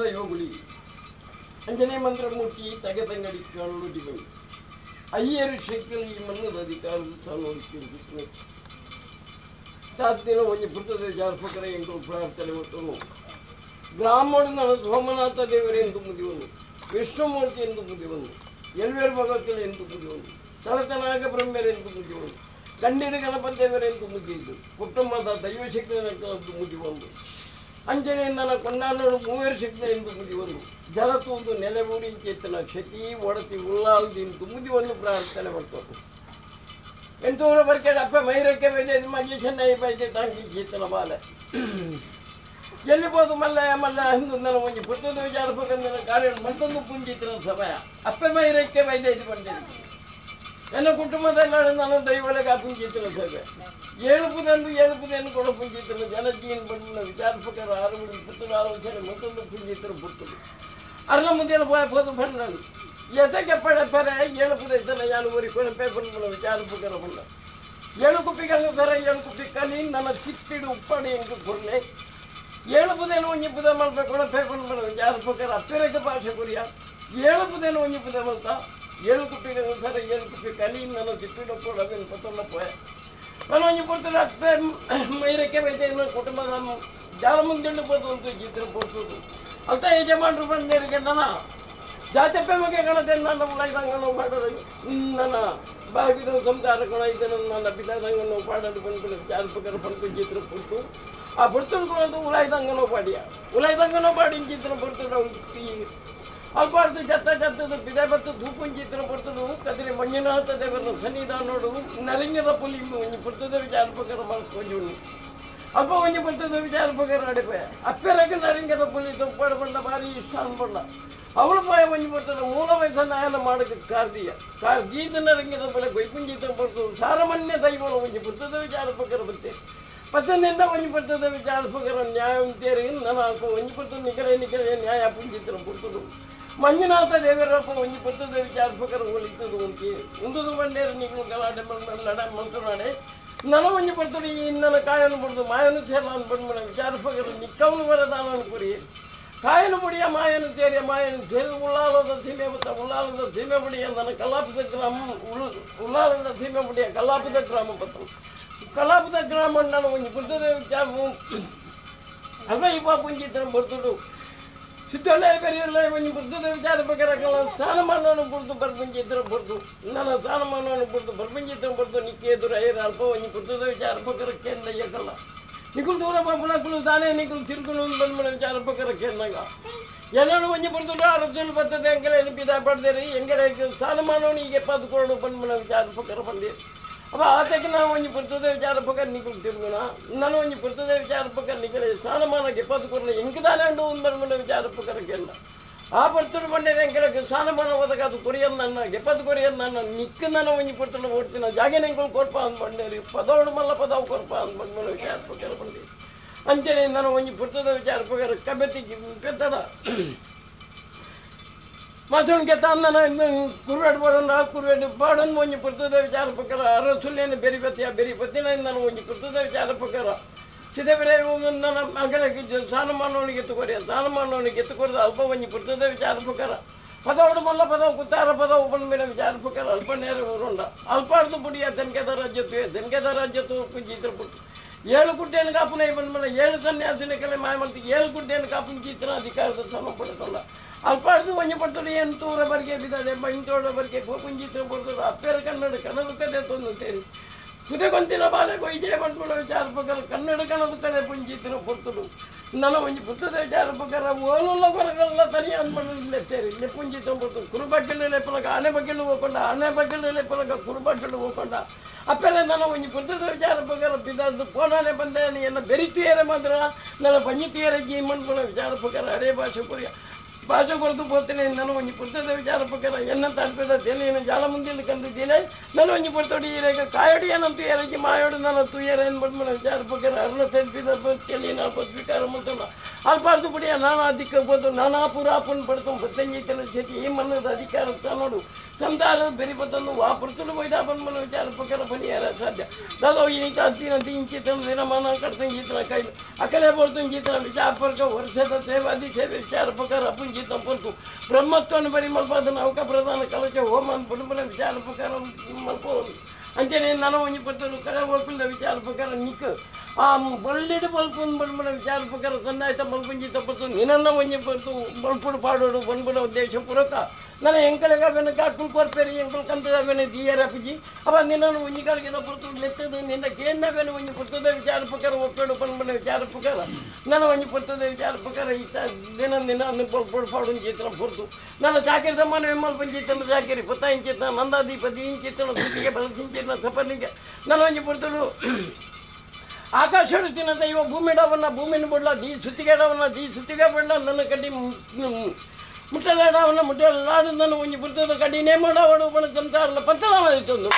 ಯೋಗುಳಿ ಅಂಜನೇ ಮಂತ್ರಮೂರ್ತಿ ತಗದಂಗಡಿ ಕಾಣಲು ಡಿಬಂಡಿ ಅಯ್ಯರು ಶಕ್ತಿಯಲ್ಲಿ ಈ ಮಣ್ಣದ ಅಧಿಕಾರವು ಸಾಲೋದಿತ್ತು ಸಾಧ್ಯ ಒಂಜಿ ಪುಟ್ಟದ ಜಾರ್ಪಕರ ಎಂಟು ಪ್ರಾರ್ಥನೆ ಹೊತ್ತು ಬ್ರಾಹ್ಮಣ ಸೋಮನಾಥ ದೇವರೆಂದು ಮುದಿವನು ವಿಷ್ಣುಮೂರ್ತಿ ಎಂದು ಮುದಿವನು ಎಲ್ವೇರು ಭಗವತಿಗಳು ಎಂದು ಮುದಿವನು ತಲತನಾಗ ಬ್ರಹ್ಮರೆಂದು ಮುದಿವನು ಕಂಡಿಡು ಗಣಪದೇವರೆಂದು ಮುದ್ದಿದ್ದು ಕುಟುಂಬದ ದೈವಶಕ್ತಿಯನ್ನು ಮುದಿವನು ಅಂಜನೆಯಿಂದ ಕೊಂಡಾನೋಡು ಮೂವೇರು ಶಕ್ತಿ ಎಂದು ಮುದಿವನು ಜಲತೂದು ನೆಲೆಬೂರಿ ಚೇತನ ಕ್ಷತಿ ಒಡತಿ ಉಳ್ಳಾಲ್ದಿಂದು ಮುದಿವನ್ನು ಪ್ರಾರ್ಥನೆ ಮಾಡ್ತಾರೆ ಎಂಟೂರ ಬರ್ಕೆಡ್ ಅಪ್ಪ ಮೈರಕ್ಕೆ ಬೈದೆ ಮಗಿ ಚೆನ್ನೈ ಬೈದೆ ತಂಗಿ ಚೇತನ ಬಾಲ ಎಲ್ಲಿಬೋದು ಮಲ್ಲಯ್ಯ ಮಲ್ಲ ಹಿಂದು ನನ್ನ ಒಂಜಿ ಪುಟ್ಟದ ವಿಚಾರಬೇಕಂದ್ರೆ ಕಾರ್ಯ ಮತ್ತೊಂದು ಪುಂಜಿತ್ರ ಸಮಯ ಅಪ್ಪ ಮೈರಕ್ಕೆ ಬೈದೆ ಇದು ಬಂದಿದೆ ನನ್ನ ಕುಟುಂಬದಲ್ಲಿ ನಾನು ದೈವಳಿಗೆ ಆ ಪುಂಜಿತ್ರ ಸಭೆ ಏಳುಪುದೆಂದು ಕೊಡ ಪುಂಜಿತ್ರ ಜನಜೀನ್ ಬಂದ ವಿಚಾರಪಕರ ಆರುಗಳು ಪುತ್ತದ ಆಲೋಚನೆ ಮತ್ತೊಂದು ಪುಂಜಿತ್ರ ಪುತ್ತದು ಅರ್ಧ ಮುಂದಿನ ಹೋದ ಬಂದನು ಎದಕ್ಕೆ ಪಡತಾರೆ ಏಳುಪುದ ಇದ್ದಾನೆ ಯಾರು ಕೊಳಪೆ ಬಂದ ವಿಚಾರಪಕರ ಬಂದ ಏಳು ಕುಪ್ಪಿಗೆ ಸರ ಏಳು ಕುಪ್ಪಿ ಕಲಿ ನನ್ನ ಸಿಕ್ಕಿಡು ಉಪ್ಪಾಡಿ ಎಂದು ಕೊರಲೆ ಏಳುಪುದೇನು ಒಂಜಿ ಪುದ ಮಲ್ಪೆ ಕೊಳಪೆ ಬಂದ ವಿಚಾರಪಕರ ಅಪ್ಪಿರಕ್ಕೆ ಭಾಷೆ ಕುರಿಯ ಏಳುಪುದೇನು ಒಂಜಿ ಪುದ ಮಲ್ತ ಏಳು ಕುಪ್ಪಿಗೆ ಸರ ಏಳು ಕುಪ್ಪಿ ಕಲಿ ನನ್ನ ಸಿಕ್ಕಿಡು ಕೊಡಬೇನು ಪತ್ತೊಂದ ಪೋಯ ನಾನು ಒಂಜಿ ಕೊಡ್ತಾರೆ ಅಪ್ಪೆ ಮೈರಕ್ಕೆ ಬೈತೆ ಕುಟುಂಬದ ಜಾಲ ಮುಂದೆ ಬೋದು ಚಿತ್ರ ಕೊಡ್ತದ್ದು ಅಂತ ಯಜಮಾನರು ಬಂದೇರಿಗೆ ನನ್ನ ಜಾತಪ್ಪೆ ಮಗೆ ಕಣತೆ ನನ್ನ ಉಳೈದಂಗನ್ನು ಪಾಡೋದು ನನ್ನ ಬಾಗಿದ ಸಂಸಾರ ಕಣ ಇದನ್ನು ನನ್ನ ಪಿತಾದಂಗನ್ನು ಪಾಡಲು ಬಂದ್ಬಿಟ್ಟು ಜಾಲಪಕರ ಬಂದು ಚಿತ್ರ ಕೊಡ್ತು ಆ ಬರ್ತಲು ಕೊಡೋದು ಉಳೈದಂಗನೋ ಪಾಡಿಯ ಪಾಡಿ ಚಿತ್ರ ಬರ್ತದ ಅಲ್ಪಾರ್ದು ಚತ್ತದ ಪಿದೆ ಬತ್ತು ಧೂಪುನ ಚಿತ್ರ ಬರ್ತದು ಕದಿರಿ ಮಂಜುನಾಥ ದೇವರ ಸನ್ನಿಧಾನೋಡು ನರಿಂಗದ ಪುಲಿ ಒಂಜಿ ಬರ್ತದ ವಿಚಾರಪಕರ ಮಾಡ್ಕೊಂಡು ಅಪ್ಪ ಒಂಜಿ ಬರ್ತದ ವಿಚಾರಪಕರ ಅಡಿಪೆ ಅಪ್ಪೆರಗೆ ನರಿಂಗದ ಪುಲಿ ತೊಪ್ಪಾಡ ಬಂಡ ಭಾರಿ ಇಷ್ಟ ಅನ್ಬಂಡ ಅವಳು ಪಾಯ ಒಂಜಿ ಬರ್ತದ ಮೂಲ ವಯಸ್ಸನ್ನು ಆಯನ ಮಾಡೋದಕ್ಕೆ ಕಾರ್ದೀದ ನರಿಂಗದ ಪುಲೆ ಗೈಪುಂಜಿತ ಬರ್ತದೆ ಸಾರಮನ್ಯ ದೈವಗಳು ಒಂಜಿ ಬರ್ತದ ವಿಚಾರಪಕರ ಬರ್ತೇನೆ ಪತ್ತನಿಂದ ಒಂಜಿ ಬರ್ತದ ವಿಚಾರಪಕರ ನ್ಯಾಯ ಅಂತೇರಿ ನನ್ನ ಅಲ್ಪ ಒಂಜಿ ಬರ್ತದ ನಿಖರೆ ನ್ಯಾಯ ಪುಂಜಿತ್ರ ಬರ್ತದು ಮಂಜುನಾಥ ದೇವರಪ್ಪ ಒಂಜಿ ಬರ್ತದ ವಿಚಾರಪಕರ ಹೋಲಿತದು ಅಂತಿ ಉಂದದು ಬಂಡೇರು ನಿಗಳು ಗಲಾಟೆ ಲಡ ಮಂತ್ರಾಡೆ ನನ್ನ ಒಂಜಿ ಬರ್ತದೆ ಈ ನನ್ನ ಕಾಯನು ಬಡ್ದು ಮಾಯನು ಸೇರ ಬಂದ್ಬಿಡ ವಿಚಾರಪಕರ ನಿಕ್ಕವನು ವರದಾನ ಕುರಿ ಕಾಯನು ಬುಡಿಯ ಮಾಯನು ಸೇರಿ ಉಳ್ಳಾಲದ ಸೀಮೆ ಬತ್ತ ಉಳ್ಳಾಲದ ಸೀಮೆ ಬುಡಿಯ ನನ್ನ ಕಲಾಪದ ಗ್ರಾಮ ಉಳ್ಳಾಲದ ಸೀಮೆ ಬುಡಿಯ ಕಲಾಪದ ಗ್ರಾಮ ಬತ್ತ ಕಲಾಪದ ಗ್ರಾಮ ನಾನು ಒಂಜಿ ಬರ್ತದ ವಿಚಾರ ಅದ ಇವ ಪುಂಜಿತ್ರ ಬರ್ತಡು ಸಿದ್ಧಲಯ ಬೆರೆಯಲ್ಲ ಒಂಜಿ ಬರ್ತದ ವಿಚಾರಪಕರ ಸ್ಥಾನಮಾನವನ್ನು ಬಡ್ದು ಬರ್ಪುಂಜಿತ್ರ ಬಡ್ದು ನನ್ನ ಸ್ಥಾನಮಾನವನ್ನು ಬಡ್ದು ಬರ್ಪುಂಜಿತ್ರ ಬಡ್ದು ನಿಕ್ಕೆ ಎದುರು ಐರ ಅಲ್ಪ ಒಂಜಿ ಬರ್ತದ ವಿಚಾರಪಕರಕ್ಕೆ ಎನ್ನಯ್ಯಕಲ್ಲ ನಿಕುಲು ದೂರ ಪಪ್ಪುನಕುಲು ತಾನೇ ನಿಕುಲು ತಿರುಗುನು ಬಂದ್ಬಿಡ ವಿಚಾರಪಕರಕ್ಕೆ ಎನ್ನಾಗ ಎಲ್ಲರೂ ಒಂಜಿ ಬರ್ತಡು ಆರೋಗ್ಯಲು ಬರ್ತದೆ ಎಂಗೆಲ್ಲ ಎನಿಪಿದ ಪಡ್ದೇರಿ ಎಂಗೆಲ್ಲ ಸ್ಥಾನಮಾನವನ್ನು ಈಗ ಎಪ್ಪತ್ತು ಕೊರಡು ಬಂದ್ಬಿಡ ವಿಚಾರಪಕರ ಬಂದೆ ಅಪ್ಪ ಆತಕ್ಕೆ ನಾವು ಒಂಜಿ ಬರ್ತದೆ ವಿಚಾರಪಕರ ನಿಕುಲು ತಿರುಗುನ ನಾನು ಒಂಜಿ ಬರ್ತದೆ ವಿಚಾರಪಕರ ನಿಕಲೆ ಸ್ಥಾನಮಾನಕ್ಕೆ ಎಪ್ಪತ್ತು ಕೊರಲು ಎಂಕದಾನೆ ಉಂಡು ಒಂದು ಬಂದ್ಬಿಡ ವಿಚಾರಪಕರಕ್ಕೆ ಎಲ್ಲ ಆ ಬರ್ತಡು ಬಂಡೆ ಎಂಕೆಲಕ್ಕೆ ಸ್ಥಾನಮಾನ ಹೋದಾಗ ಅದು ಕೊರಿಯನ್ ನನ್ನ ಎಪ್ಪತ್ತು ಕೊರಿಯನ್ ನನ್ನ ನಿಕ್ಕ ನಾನು ಒಂಜಿ ಬರ್ತಡು ಓಡ್ತೀನಿ ಜಾಗ ಎಂಕಲು ಕೊರ್ಪ ಅಂದ್ ಬಂಡೇರಿ ಪದೋಡು ಮಲ್ಲ ಪದವು ಕೊರ್ಪ ಅಂದ್ ಬಂದ್ಬಿಡ ವಿಚಾರಪಕರ ಬಂದೆ ಅಂಚನೆ ನಾನು ಒಂಜಿ ಬರ್ತದ ವಿಚಾರಪಕರ ಕಬೆತಿ ಪೆತ್ತಡ ಮಸೂನ್ಗೆ ತಂದನ ಕುರುವೆಡ್ ಕುರುವೆಡ್ ಬಾಡನ್ ಒಂಜಿ ಪುರ್ತದ ವಿಚಾರಪಕರ ಅರಸುಲ್ಲೇನು ಬೆರಿಪತ್ತಿನ ನಾನು ಒಂಜಿ ಪುರ್ತದ ವಿಚಾರಪಕರ ಸಿದೆಬೆರೆ ನನ್ನ ಮಗಳಿಗೆ ಸ್ಥಾನಮಾನವನಿಗೆ ಎತ್ತುಕೊರಿದ ಅಲ್ಪ ಒಂಜಿ ಪುರ್ತದ ವಿಚಾರಪಕರ ಪದವಡು ಮಲ್ಲ ಪದವು ಕುತ್ತಾರ ಪದವು ಬಂದ್ಮೇಲೆ ವಿಚಾರಪಕರ ಅಲ್ಪ ನೇರ ಊರುಂಡ ಅಲ್ಪಾರ್ದು ಬುಡಿಯ ತೆನ್ಕೆದ ರಾಜ್ಯತ್ತು ಚಿತ್ರ ಪುಟ್ಟು ಏಳು ಗುಡ್ಡೇನು ಕಾಪುನ ಬಂದ್ಮೇಲೆ ಏಳು ಸನ್ಯಾಸಿನ ಕಲೆ ಮಾಯಮಲ್ತಿ ಏಳು ಗುಡ್ಡೇನು ಕಾಪುನ ಚಿತ್ರ ಅಧಿಕಾರದ ಸಮ ಪಡ್ಕೊಂಡ ಅಲ್ಪಾರ್ದು ಒಂಜಿ ಪಡ್ತದೆ ಎಂಟೂರ ಬರ್ಗೆ ಬಿದ್ದದೆ ಇಂಟೋಡ ಬರ್ಗೆ ಪುಂಜಿತ್ರ ಬರ್ತದೆ ಅಪ್ಪೇರ ಕನ್ನಡ ಕನ್ನಡ ಕಡೆ ತಂದು ಸೇರಿ ಕುದೆ ಗೊಂತಿನ ಬಾಲೆ ಕೊಯ್ಜೆ ಬಂದ್ಬಿಡೋ ವಿಚಾರಪಕರ ಕನ್ನಡ ಕನ್ನಡ ಕಡೆ ಪುಂಜಿತ್ರ ಬರ್ತದು ನನ್ನ ಒಂಜಿ ಪುಸ್ತದ ವಿಚಾರಪಕರ ಓಲುಲ್ಲ ಕೊರಗಲ್ಲ ತನಿ ಅನ್ಬಂಡ ಸೇರಿ ಇಲ್ಲಿ ಪುಂಜಿತ್ರ ಬರ್ತದೆ ಕುರುಬಗ್ಗೆಲೆ ಪಲಕ ಆನೆ ಬಗ್ಗೆಲು ಹೋಗ್ಕೊಂಡ ಆನೆ ಬಗ್ಗೆಲೆ ಪಲಕ ಕುರುಬಗ್ಗೆಲು ಹೋಗ್ಕೊಂಡ ಅಪ್ಪೆಲ್ಲ ನನ್ನ ಒಂಜಿ ಪುಸ್ತದ ವಿಚಾರಪಕರ ಬಿದ್ದು ಪೋನಾನೆ ಬಂದೆ ಎಲ್ಲ ಬೆರಿತೀಯರೆ ಮಾತ್ರ ನನ್ನ ಪಂಜಿತೀಯರೆ ಜೀ ಮಾಡ್ಕೊಳ್ಳೋ ವಿಚಾರಪಕರ ಅರೇ ಭಾಷೆ ಪುರಿಯ ಭಾಷೆ ಕೊರತು ಪೋತೇನೆ ನಾನು ಒಂಜಿ ಪುಸ್ತದ ವಿಚಾರಪಕರ ಎನ್ನ ತಲುಪಿದ ತೆಲಿಯನ್ನು ಜಾಲ ಮುಂದೆ ಕಂದಿದ್ದೇನೆ ನಾನು ಒಂಜಿ ಪುಸ್ತಡಿ ಈಗ ಕಾಯಡಿ ಏನಂತ ಎರಗಿ ಮಾಯೋಡು ನಾನು ತುಯ್ಯರ ಏನು ಬಂದ್ಮೇಲೆ ವಿಚಾರಪಕರ ಅರ್ಣ ತಲುಪಿದ ತೆಲಿನ ಸ್ವೀಕಾರ ಮಾಡ್ತಾನ ಅಲ್ಪಾರ್ದುಪಡಿಯ ನಾನಾ ದಿಕ್ಕ ಬೋದು ನಾನಾ ಪುರಾಪನ್ ಪಡ್ತು ಬತ್ತಂಜೈತನ ಸ್ಥಿತಿ ಈ ಮನ್ನದ ಅಧಿಕಾರ ನೋಡು ಸಂತಾನದ ಬೆರಿಬತ್ತನ್ನು ವಾಪರ್ತಲು ವೈದಾಪನ್ ಮನ ವಿಚಾರ ಪ್ರಕಾರ ಪರಿಹಾರ ಸಾಧ್ಯ ದಾದೋ ಈನಿಕ ಹತ್ತಿನ ಇಂಚಿತನ ದಿನಮಾನ ಕರ್ತಂಜಿತನ ಕೈಲು ಅಕಲೆ ಬರ್ತಂಜಿತನ ವಿಚಾರಪರ್ಕ ವರ್ಷದ ಸೇವಾದಿ ಸೇವೆ ವಿಚಾರ ಪ್ರಕಾರ ಅಪುಂಜಿತನ ಪರ್ತು ಬ್ರಹ್ಮತ್ವನ ಬರಿ ಮಲ್ಪಾದನ ಅವಕ ಪ್ರಧಾನ ಕಲಶ ಹೋಮನ್ ಪುಡುಮನ ವಿಚಾರ ಪ್ರಕಾರ ಮಲ್ಪೋದು ಅಂಚನೆ ನಾನು ಒಂಜಿ ಪರ್ತಲು ಕರೆ ಒಪ್ಪುಲ್ದ ವಿಚಾರ ಪ್ರಕಾರ ನಿಕ್ ಆ ಬಳ್ಳಿಡು ಬಲ್ಪುನ್ ಬಣ್ಮನ ವಿಚಾರ ಪ್ರಕಾರ ಸಂದಾಯಿತ ಮಲ್ಪುಂಜಿ ತಪ್ಪತ್ತು ನಿನ್ನ ಒಂಜಿ ಪರ್ತು ಬಲ್ಪುಡು ಪಾಡೋಡು ಬಣ್ಬುಡ ಉದ್ದೇಶ ಪುರಕ ನನ್ನ ಎಂಕಳೆಗ ಬೆನ್ನ ಕಾಟ್ಪುಲ್ ಕೊರ್ಪೇರಿ ಎಂಕಲ್ ಕಂತದ ಬೆನೆ ದಿಯರಪಿಜಿ ಅವ ನಿನ್ನ ಒಂಜಿ ಕಾಲಿಗೆ ಪರ್ತು ಲೆತ್ತದ ನಿನ್ನ ಕೇಂದ್ರ ಬೆನೆ ಒಂಜಿ ಪುರ್ತದ ವಿಚಾರ ಪ್ರಕಾರ ಒಪ್ಪೇಡು ಬಣ್ಮನ ವಿಚಾರ ಪ್ರಕಾರ ನನ್ನ ಒಂಜಿ ಪುರ್ತದ ವಿಚಾರ ಪ್ರಕಾರ ಇಷ್ಟ ದಿನ ಬಲ್ಪುಡು ಪಾಡು ಚಿತ್ರ ಪುರ್ತು ನನ್ನ ಚಾಕರಿ ಸಮಾನ ಮಲ್ಪಂಚಿತ್ತನ ಚಾಕರಿ ಪತ್ತ ಇಂಚಿತ್ತ ನಂದಾದೀಪದಿ ಇಂಚಿತ್ತನ ಸುದ್ದಿಗೆ ಬಳಸಿಂಚಿತ್ತ ಸಪನಿಗೆ ನನ್ನ ಒಂಜಿ ಪುರ್ತಲು ಆಕಾಶ ತಿನ್ನದ ಇವ ಭೂಮಿಡವನ್ನ ಭೂಮಿನ ಬಿಡ್ಲ ದಿ ಸುತ್ತಿಗೆಡವನ್ನ ದಿ ಸುತ್ತಿಗೆ ಬಿಡ್ಲ ನನ್ನ ಕಡ್ಡಿ ಮುಟ್ಟಲಾಡವನ್ನ ಮುಟ್ಟಲಾಡು ನನ್ನ ಒಂಜಿ ಪುರ್ತದ ಕಡ್ಡಿನೇ ಮಾಡವಡು ಬಣ ಸಂಸಾರಲ್ಲ ಪಂಚಲಾಮದಿತ್ತೊಂದು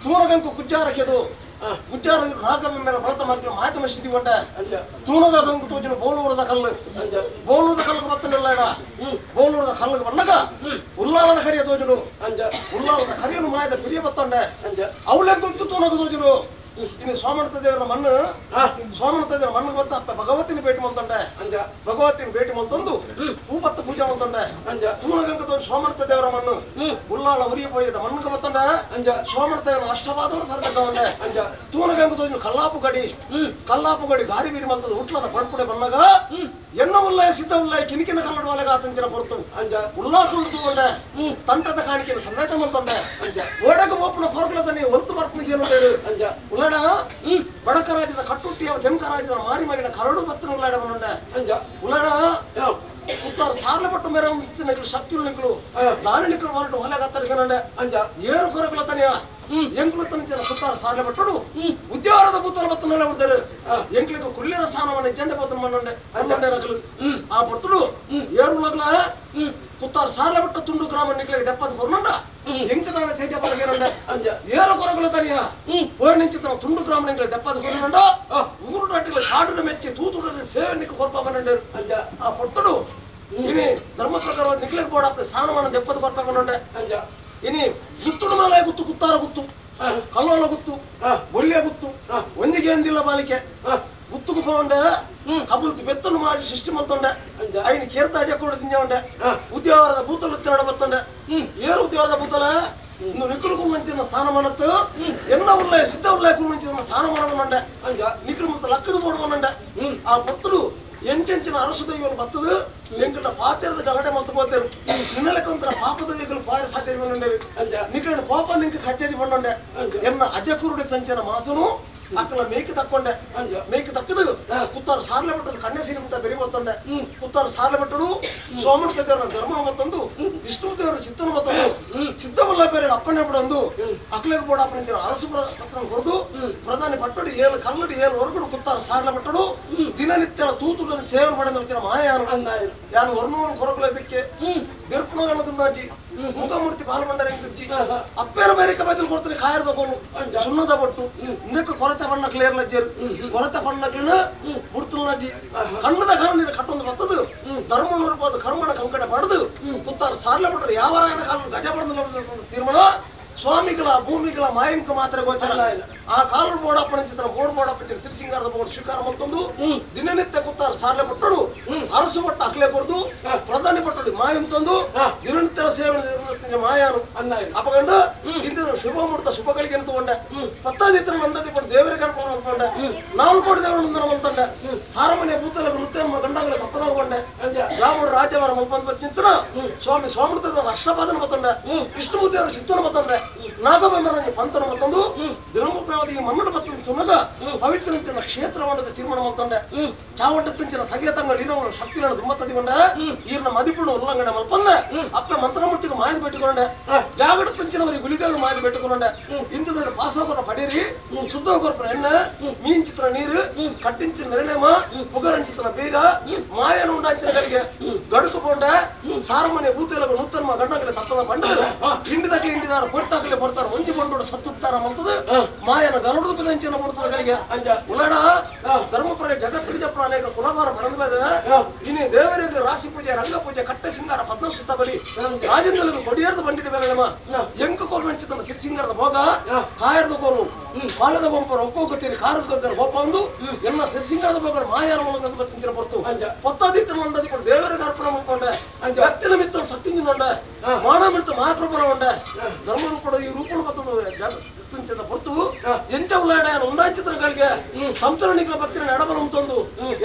ತೂಣಗಂಕು ಕುಜ್ಜಾರಕ್ಕೆದು ಕುಜ್ಜಾರ ನಾಗಮ ಮೇಲೆ ಬಳತ ಮಾಡ್ಕೊಂಡು ಮಾಹಿತಿ ಮಸ್ತಿದ್ವಿ ಉಂಡೆ ತೂಣಗಂಕು ತೋಜಿನ ಬೋಲೂರದ ಕಲ್ಲು ಬೋಲೂರದ ಕಲ್ಲು ಬತ್ತನಿಲ್ಲ ಇಡ ಬೋಲೂರದ ಕಲ್ಲು ಬಣ್ಣಗ ಉಲ್ಲಾಲದ ಕರಿಯ ತೋಜನು ಉಲ್ಲಾಲದ ಕರಿಯನ್ನು ಮಾಯದ ಪಿರಿಯ ಬತ್ತಂಡೆ ಅವಳೆ ಗುಂತು ತೂಣಗ ತೋಜನು ಇನ್ನು ಸೋಮನಾಥ ದೇವರ ಮಣ್ಣು ಸೋಮನಾಥ ದೇವರ ಮಣ್ಣು ಬತ್ತ ಭಗವತಿನ ಭೇಟಿ ಮಾಡ್ತಂಡೆ ಭಗವತಿನ ಭೇಟಿ ಮಾಡ್ತಂದು ಹೂಪತ್ತ ಪೂಜೆ ಮಾಡ್ತಂಡೆ ತೂಣಗಂಕ ಸೋಮನಾಥ ದೇವರ ಮಣ್ಣು ಉಲ್ಲಾಲ ಉರಿಯ ಪೋಯದ ಮಣ್ಣು ಬತ್ತಂಡೆ ಸೋಮನಾಥ ದೇವರ ಅಷ್ಟವಾದವರು ಸರ್ಗಂಡೆ ತೂಣಗಂಕ ತೋಜು ಕಲ್ಲಾಪು ಗಡಿ ಗಾರಿ ಬೀರಿ ಮಲ್ತದ ಹುಟ್ಲದ ಪಡ್ಪುಡೆ ಬಣ್ಣಗ ಎನ್ನ ಉಲ್ಲಯ ಸಿದ್ಧ ಉಲ್ಲಯ ಕಿನಿಕಿನ ಕಲ್ಲಡು ಒಳಗ ಆತಂಚಿನ ಹೊರತು ಉಲ್ಲಾಸಗಳು ತಗೊಂಡೆ ತಂಟದ ಕಾಣಿಕೆಯನ್ನು ಸಂದೇಶ ಮಾಡ್ತಂಡೆ ಓಡಗ ಬೋಪನ ಹೊರಗಲದ ನೀವು ಒಂದು ಬರ್ಪನಿಗೆ ಏನು ಹೇಳು ಉಲ್ಲಡ ಬಡಕ ರಾಜ್ಯದ ಕಟ್ಟುಟ್ಟಿಯ ಜನಕ ರಾಜ್ಯದ ಮಾರಿ ಮಗಿನ ಕರಡು ಬತ್ತನ ಉಲ್ಲಾಡ ಬಂಡೆ ಉಲ್ಲಡ ಉತ್ತರ ಸಾರ್ಲಪಟ್ಟು ಮೇರೆ ನಿಕ್ಕಲು ಶಕ್ತಿ ನಿಕ್ಕಲು ನಾನು ನಿಕ್ಕಲು ಹೊರಟು ಹೊಲೆಗ ಹತ್ತರಿಸನಂಡೆ ಏರು ಕೊರಗಲ ತನಿಯ ಎಂಕ್ಲು ತನಿಜನ ಸುತ್ತಾರ ಸಾರ್ಲಪಟ್ಟು ಉದ್ಯೋಗದ ಬೂತಲ ಬತ್ತನೆಲ್ಲ ಉಡ್ತಾರೆ ಎಂಕ್ಲಿಗೆ ಕುಳ್ಳಿನ ಸ್ಥಾನವನ್ನು ಜಂಡೆ ಬತ್ತನ ಮಣ್ಣಂಡೆ ಹನ್ನೊಂಡೆ ರಗಲು ಆ ಬರ್ತುಡು ಏರು ಲಗ್ಲ ಪುತ್ತಾರ ಸಾರ್ಲಪಟ್ಟು ತುಂಡು ಗ್ರಾಮ ನಿಕ್ಕಲಿಗೆ ದೆಪ್ಪದ ಕೊರ್ನಂಡ ಎಂಕ ತಾನೆ ತೇಜ ಬರಗೇನಂಡೆ ಏರು ಕೊರಗಲ ತನಿಯ ಹೋಯ್ ನಿಂಚಿ ತನ ತುಂಡು ಗ್ರಾಮ ನಿಕ್ಕಲಿಗೆ ದೆಪ್ಪದ ಕೊರ್ನಂಡ ಊರು ನಾಟಿಲ ಕಾಡುನ ಮೆಚ್ಚಿ ತೂತುಡ ಸೇವೆ ನಿಕ್ಕ ಕೊರ್ಪ ಬನ್ನಂಡೆ ಆ ಬರ್ತುಡು ಇನಿ ಧರ್ಮ ಪ್ರಕಾರ ನಿಕ್ಲಿಗೆ ಬೋಡ ಸ್ಥಾನಮಾನ ದೆಪ್ಪದ ಕೊರ್ಪ ಬನ್ನಂಡೆ ಇನಿ ಗುತ್ತುಡು ಮೇಲೆ ಗುತ್ತು ಕುತ್ತಾರ ಗುತ್ತು ಕಲ್ಲೋಲ ಗುತ್ತು ಬೊಲ್ಲೆ ಗುತ್ತು ಒಂದಿಗೆ ಎಂದಿಲ್ಲ ಬಾಲಿಕೆ ಗುತ್ತುಕು ತಗೊಂಡೆ ಕಬುಲ್ತಿ ಬೆತ್ತನ್ನು ಮಾಡಿ ಸೃಷ್ಟಿ ಮಾಡ್ತಂಡೆ ಐನು ಕೇರ್ತಾಜ ಕೂಡ ತಿಂಜಂಡೆ ಉದ್ಯೋಗದ ಬೂತಲು ತಿನ್ನಡ ಬತ್ತಂಡೆ ಏರು ಉದ್ಯೋಗದ ಬೂತಲ ಇನ್ನು ನಿಕ್ಕಲು ಕುಂಚಿನ ಸ್ಥಾನಮಾನತ್ತು ಎನ್ನ ಉಲ್ಲಯ ಸಿದ್ಧ ಉಲ್ಲಯ ಕುಂಚಿನ ಸ್ಥಾನಮಾನ ಬಂಡೆ ನಿಕ್ಕಲು ಮತ್ತು ಲಕ್ಕದ ಬೋರ್ಡ್ ಬಂಡೆ ಆ ಭಕ್ತರು ಎಂಚೆಂಚಿನ ಅರಸು ದೈವವನ್ನು ಬತ್ತದು ಎಂಕಟ ಪಾತ್ರದ ಗಲಾಟೆ ಮಲ್ತು ಬೋತೇರು ನಿನ್ನಲೆಕ್ಕಂತರ ಪಾಪದ ದೈವಗಳು ಪಾಯ ಸಾಧ್ಯ ಬಂಡೇರು ನಿಕ್ಕನ ಪಾಪ ನಿಂಕ ಕಜ್ಜಾಜಿ ಬಂಡೊಂಡೆ ಎನ್ನ ಅಜಕುರುಡಿ ತಂಚನ ಮಾಸನು ಅಕ್ಕಲ ಮೇಕೆ ತಕ್ಕೊಂಡೆ ಮೇಕೆ ತಕ್ಕದು ಕುತ್ತಾರ ಸಾರ್ಲೆ ಬಿಟ್ಟದು ಕಣ್ಣೆ ಸೀರೆ ಬಿಟ್ಟ ಬೆರಿ ಬತ್ತಂಡೆ ಕುತ್ತಾರ ಸಾರ್ಲೆ ಬಿಟ್ಟಡು ಸೋಮನಾಥ ದೇವರ ಧರ್ಮನ ಬತ್ತಂದು ವಿಷ್ಣು ದೇವರ ಚಿತ್ತನ ಬತ್ತಂದು ಸಿದ್ಧವಲ್ಲ ಬೇರೆ ಅಪ್ಪಣೆ ಬಿಡಂದು ಅಕ್ಕಲಿಗೆ ಬೋಡ ಅಪ್ಪನ ಅರಸು ತಕ್ಕನ ಹೊರದು ಪ್ರಧಾನಿ ಪಟ್ಟಡು ಏಳು ಕಲ್ಲಡಿ ಏಳು ಹೊರಗಡು ಕುತ್ತಾರ ಸಾರ್ಲೆ ಬಿಟ್ಟಡು ದಿನನಿತ್ಯ ತೂತುಗಳನ್ನು ಸೇವನೆ ಮಾಡಿದ ಮಾಯ ಯಾರು ಯಾರು ವರ್ಣವನ್ನು ಕೊರಕಲು ಇದಕ್ಕೆ ದೀರ್ಪಣಗನ್ನದಿಂದಾಜಿ ಮುಖಮೂರ್ತಿ ಪಾಲ್ಗೊಂಡರೆ ಹೆಂಗಿಚ್ಚಿ ಅಪ್ಪೇರ ಬೇರೆ ಬದಲು ಕೊಡ್ತಾರೆ ಕಾಯರ್ ತಗೊಂಡು ಸುಣ್ಣದ ಬಟ್ಟು ಇಂದಕ್ಕೆ ಕೊರತೆ ಬಣ್ಣ ಕ್ಲಿಯರ್ ಲಜ್ಜರು ಕೊರತೆ ಬಣ್ಣಕ್ಲಿನ ಬುಡ್ತು ಲಜ್ಜಿ ಕಣ್ಣದ ಕಾರಣ ಕಟ್ಟೊಂದು ಬರ್ತದು ಧರ್ಮ ರೂಪದ ಕರ್ಮಣ ಕಂಕಣ ಪಡೆದು ಕುತ್ತಾರ ಸಾರ್ಲೆ ಬಿಟ್ರೆ ಯಾವ ಕಾಲ ಗಜ ಪಡೆದು ತೀರ್ಮಾನ ಸ್ವಾಮಿಗಳ ಭೂಮಿಗಳ ಮಾಯಂಕ ಮಾತ್ರ ಗೋಚರ ಆ ಕಾಲು ಬೋಡಪ್ಪನ ಚಿತ್ರ ಬೋಡಪ್ಪನ ಚಿತ್ರ ಸಿರಿಸಿಂಗಾರದ ಬೋರ್ಡ್ ಸ್ವೀಕಾರ ಮಾಡ್ಕೊಂಡು ದಿನನಿತ್ಯ ಕುತ್ತಾರ ಸಾರ್ಲೆ ಪಟ್ಟಡು ಅರಸು ಪಟ್ಟ ಅಕ್ಲೆ ಕೊರದು ಪ್ರಧಾನಿ ಪಟ್ಟಡು ಮಾಯಂ ತಂದು ದಿನನಿತ್ಯ ಸೇವನೆ ಮಾಯಾನು ಅಪಗಂಡು ಇಂದ ಶುಭ ಮುಹೂರ್ತ ಶುಭಗಳಿಗೆ ತಗೊಂಡೆ ಪತ್ತಾದಿತ್ರ ನಂದದಿ ಪಟ್ಟು ದೇವರ ಕರ್ಕೊಂಡು ಅನ್ಕೊಂಡೆ 4 ಕೋಟಿ ದೇವರನ್ನ ಮಂತಂಡೆ ಸಾರಮನೆಯ ಭೂತಲ ನೃತ್ಯ ಗಂಡಗಳ ತಪ್ಪದ ಹೋಗೊಂಡೆ ರಾಮರು ರಾಜ್ಯವರ ಮಲ್ಪಂತ ಚಿಂತನ ಸ್ವಾಮಿ ಸ್ವಾಮೃತದ ರಾಷ್ಟ್ರಪಾದನ ಮತ್ತಂಡೆ ವಿಷ್ಣುಮೂರ್ತಿಯವರ ಚಿತ್ತನ ಮತ್ತಂಡೆ ನಾಗಬೆಂಬರನಿಗೆ ಪಂತನ ಮತ್ತೊಂದು ದಿನಮುಖವಾಗಿ ಮನ್ನಡ ಬತ್ತನ ತುನಗ ಪವಿತ್ರ ಕ್ಷೇತ್ರವನ್ನದ ತೀರ್ಮಾನ ಮಾಡ್ತಂಡೆ ಚಾವಂಡತ್ತಿನ ಸಗೇತಂಗಡಿ ಇನ್ನೊಂದು ಶಕ್ತಿಗಳನ್ನು ದುಮ್ಮತ್ತದಿಗೊಂಡೆ ಈರ್ನ ಮದಿಪುಡು ಉಲ್ಲಂಘನೆ ಮಲ್ಪಂದೆ ಅಪ್ಪ ಮಂತ್ರಮೂರ್ತಿಗೆ ಮಾಯದ ಬೆಟ್ಟುಕೊಂಡೆ ಜಾಗಡತ್ತಿನವರಿಗೆ ಗುಳಿಗಳು ಮಾಯದ ಬೆಟ್ಟುಕೊಂಡೆ ಇಂದು ಪಾಸವನ್ನ ಪಡೀರಿ ಶುದ್ಧ ಕೊರ್ಪನ ಎಣ್ಣೆ ಮೀನ್ ಚಿತ್ರ ನೀರು ಕಟ್ಟಿಂಚಿನ ನಿರ್ಣಯಮ ಪುಗರಂಚಿನ ಬೀರ ಮಾಯನ ಉಂಡಾಂಚಿನಗಳಿಗೆ ಗಡುಕು ಕೊಂಡೆ ಸಾರಮನೆ ಭೂತೆಲಗ ನೂತನ ಗಂಡಗಲೆ ತತ್ತದ ಬಂಡ ಹಿಂಡಿದಾಗಲಿ ಹಿಂಡಿದಾರ ಪೊರ್ತಾಗಲಿ ಪೊರ್ತಾರ ಒಂಜಿ ಬಂಡೋಡ ಸತ್ತುತ್ತಾರ ಮಂತದ ಮಾಯನ ಗರುಡು ಪದಂಚಿನ ಪೊರ್ತದಗಳಿಗೆ ಉಳಡ ಧರ್ಮಪುರ ಜಗತ್ತಿಗೆ ಜಪ್ಪ ಅನೇಕ ಕುಲಭಾರ ಪಡೆದ ಮೇಲೆ ಇನ್ನು ದೇವರಿಗೆ ರಾಶಿ ಪೂಜೆ ರಂಗ ಪೂಜೆ ಕಟ್ಟೆ ಸಿಂಗಾರ ಪದ್ಮ ಸುತ್ತ ಬಲಿ ರಾಜೇಂದ್ರನಿಗೆ ಕೊಡಿಯರ್ದು ಬಂಡಿಡ ಬೇರೆ ನಮ್ಮ ಎಂಕ ಕೋಲ್ಮೆಂಚಿತನ ಸಿರಿಸಿಂಗಾರದ ಭೋಗ ಕಾಯರದ ಕೋಲು ಬಾಲದ ಬಂಪರು ಒಪ್ಪೋಗತ್ತೀರಿ ಕಾರದ ಗಗ್ಗರ ಒಪ್ಪ ಒಂದು ಎಲ್ಲ ಸಿರಿಸಿಂಗಾರದ ಭೋಗ ಮಾಯಾರ ಒಳಗಂತ ಬತ್ತಿನ ಹೊರತು ಪತ್ತಾದಿತ್ರ ನಂದದಿ ಕೂಡ ದೇವರಿಗೆ ಅರ್ಪಣೆ ಮಾಡ್ಕೊಂಡೆ ವ್ಯಕ್ತಿನ ಮಿತ್ತ ಸತ್ತಿಂಗಿ ನೋಂಡೆ ಮಾನ ಮಿತ್ತ ಮಹಾಪ್ರಭುರ ಉಂಡೆ ಧರ್ಮ ಕೂಡ ಈ ರೂಪಣ ಬತ್ತದ ಹೊರತು ಎಂಚ ಉಳ್ಳಾಡ ಉಂಡಾಂಚಿತ್ರಗಳಿಗೆ ಸಂತರಣಿಗಳ ಭಕ್ತಿನ ಎಡಬಲ ತಂದು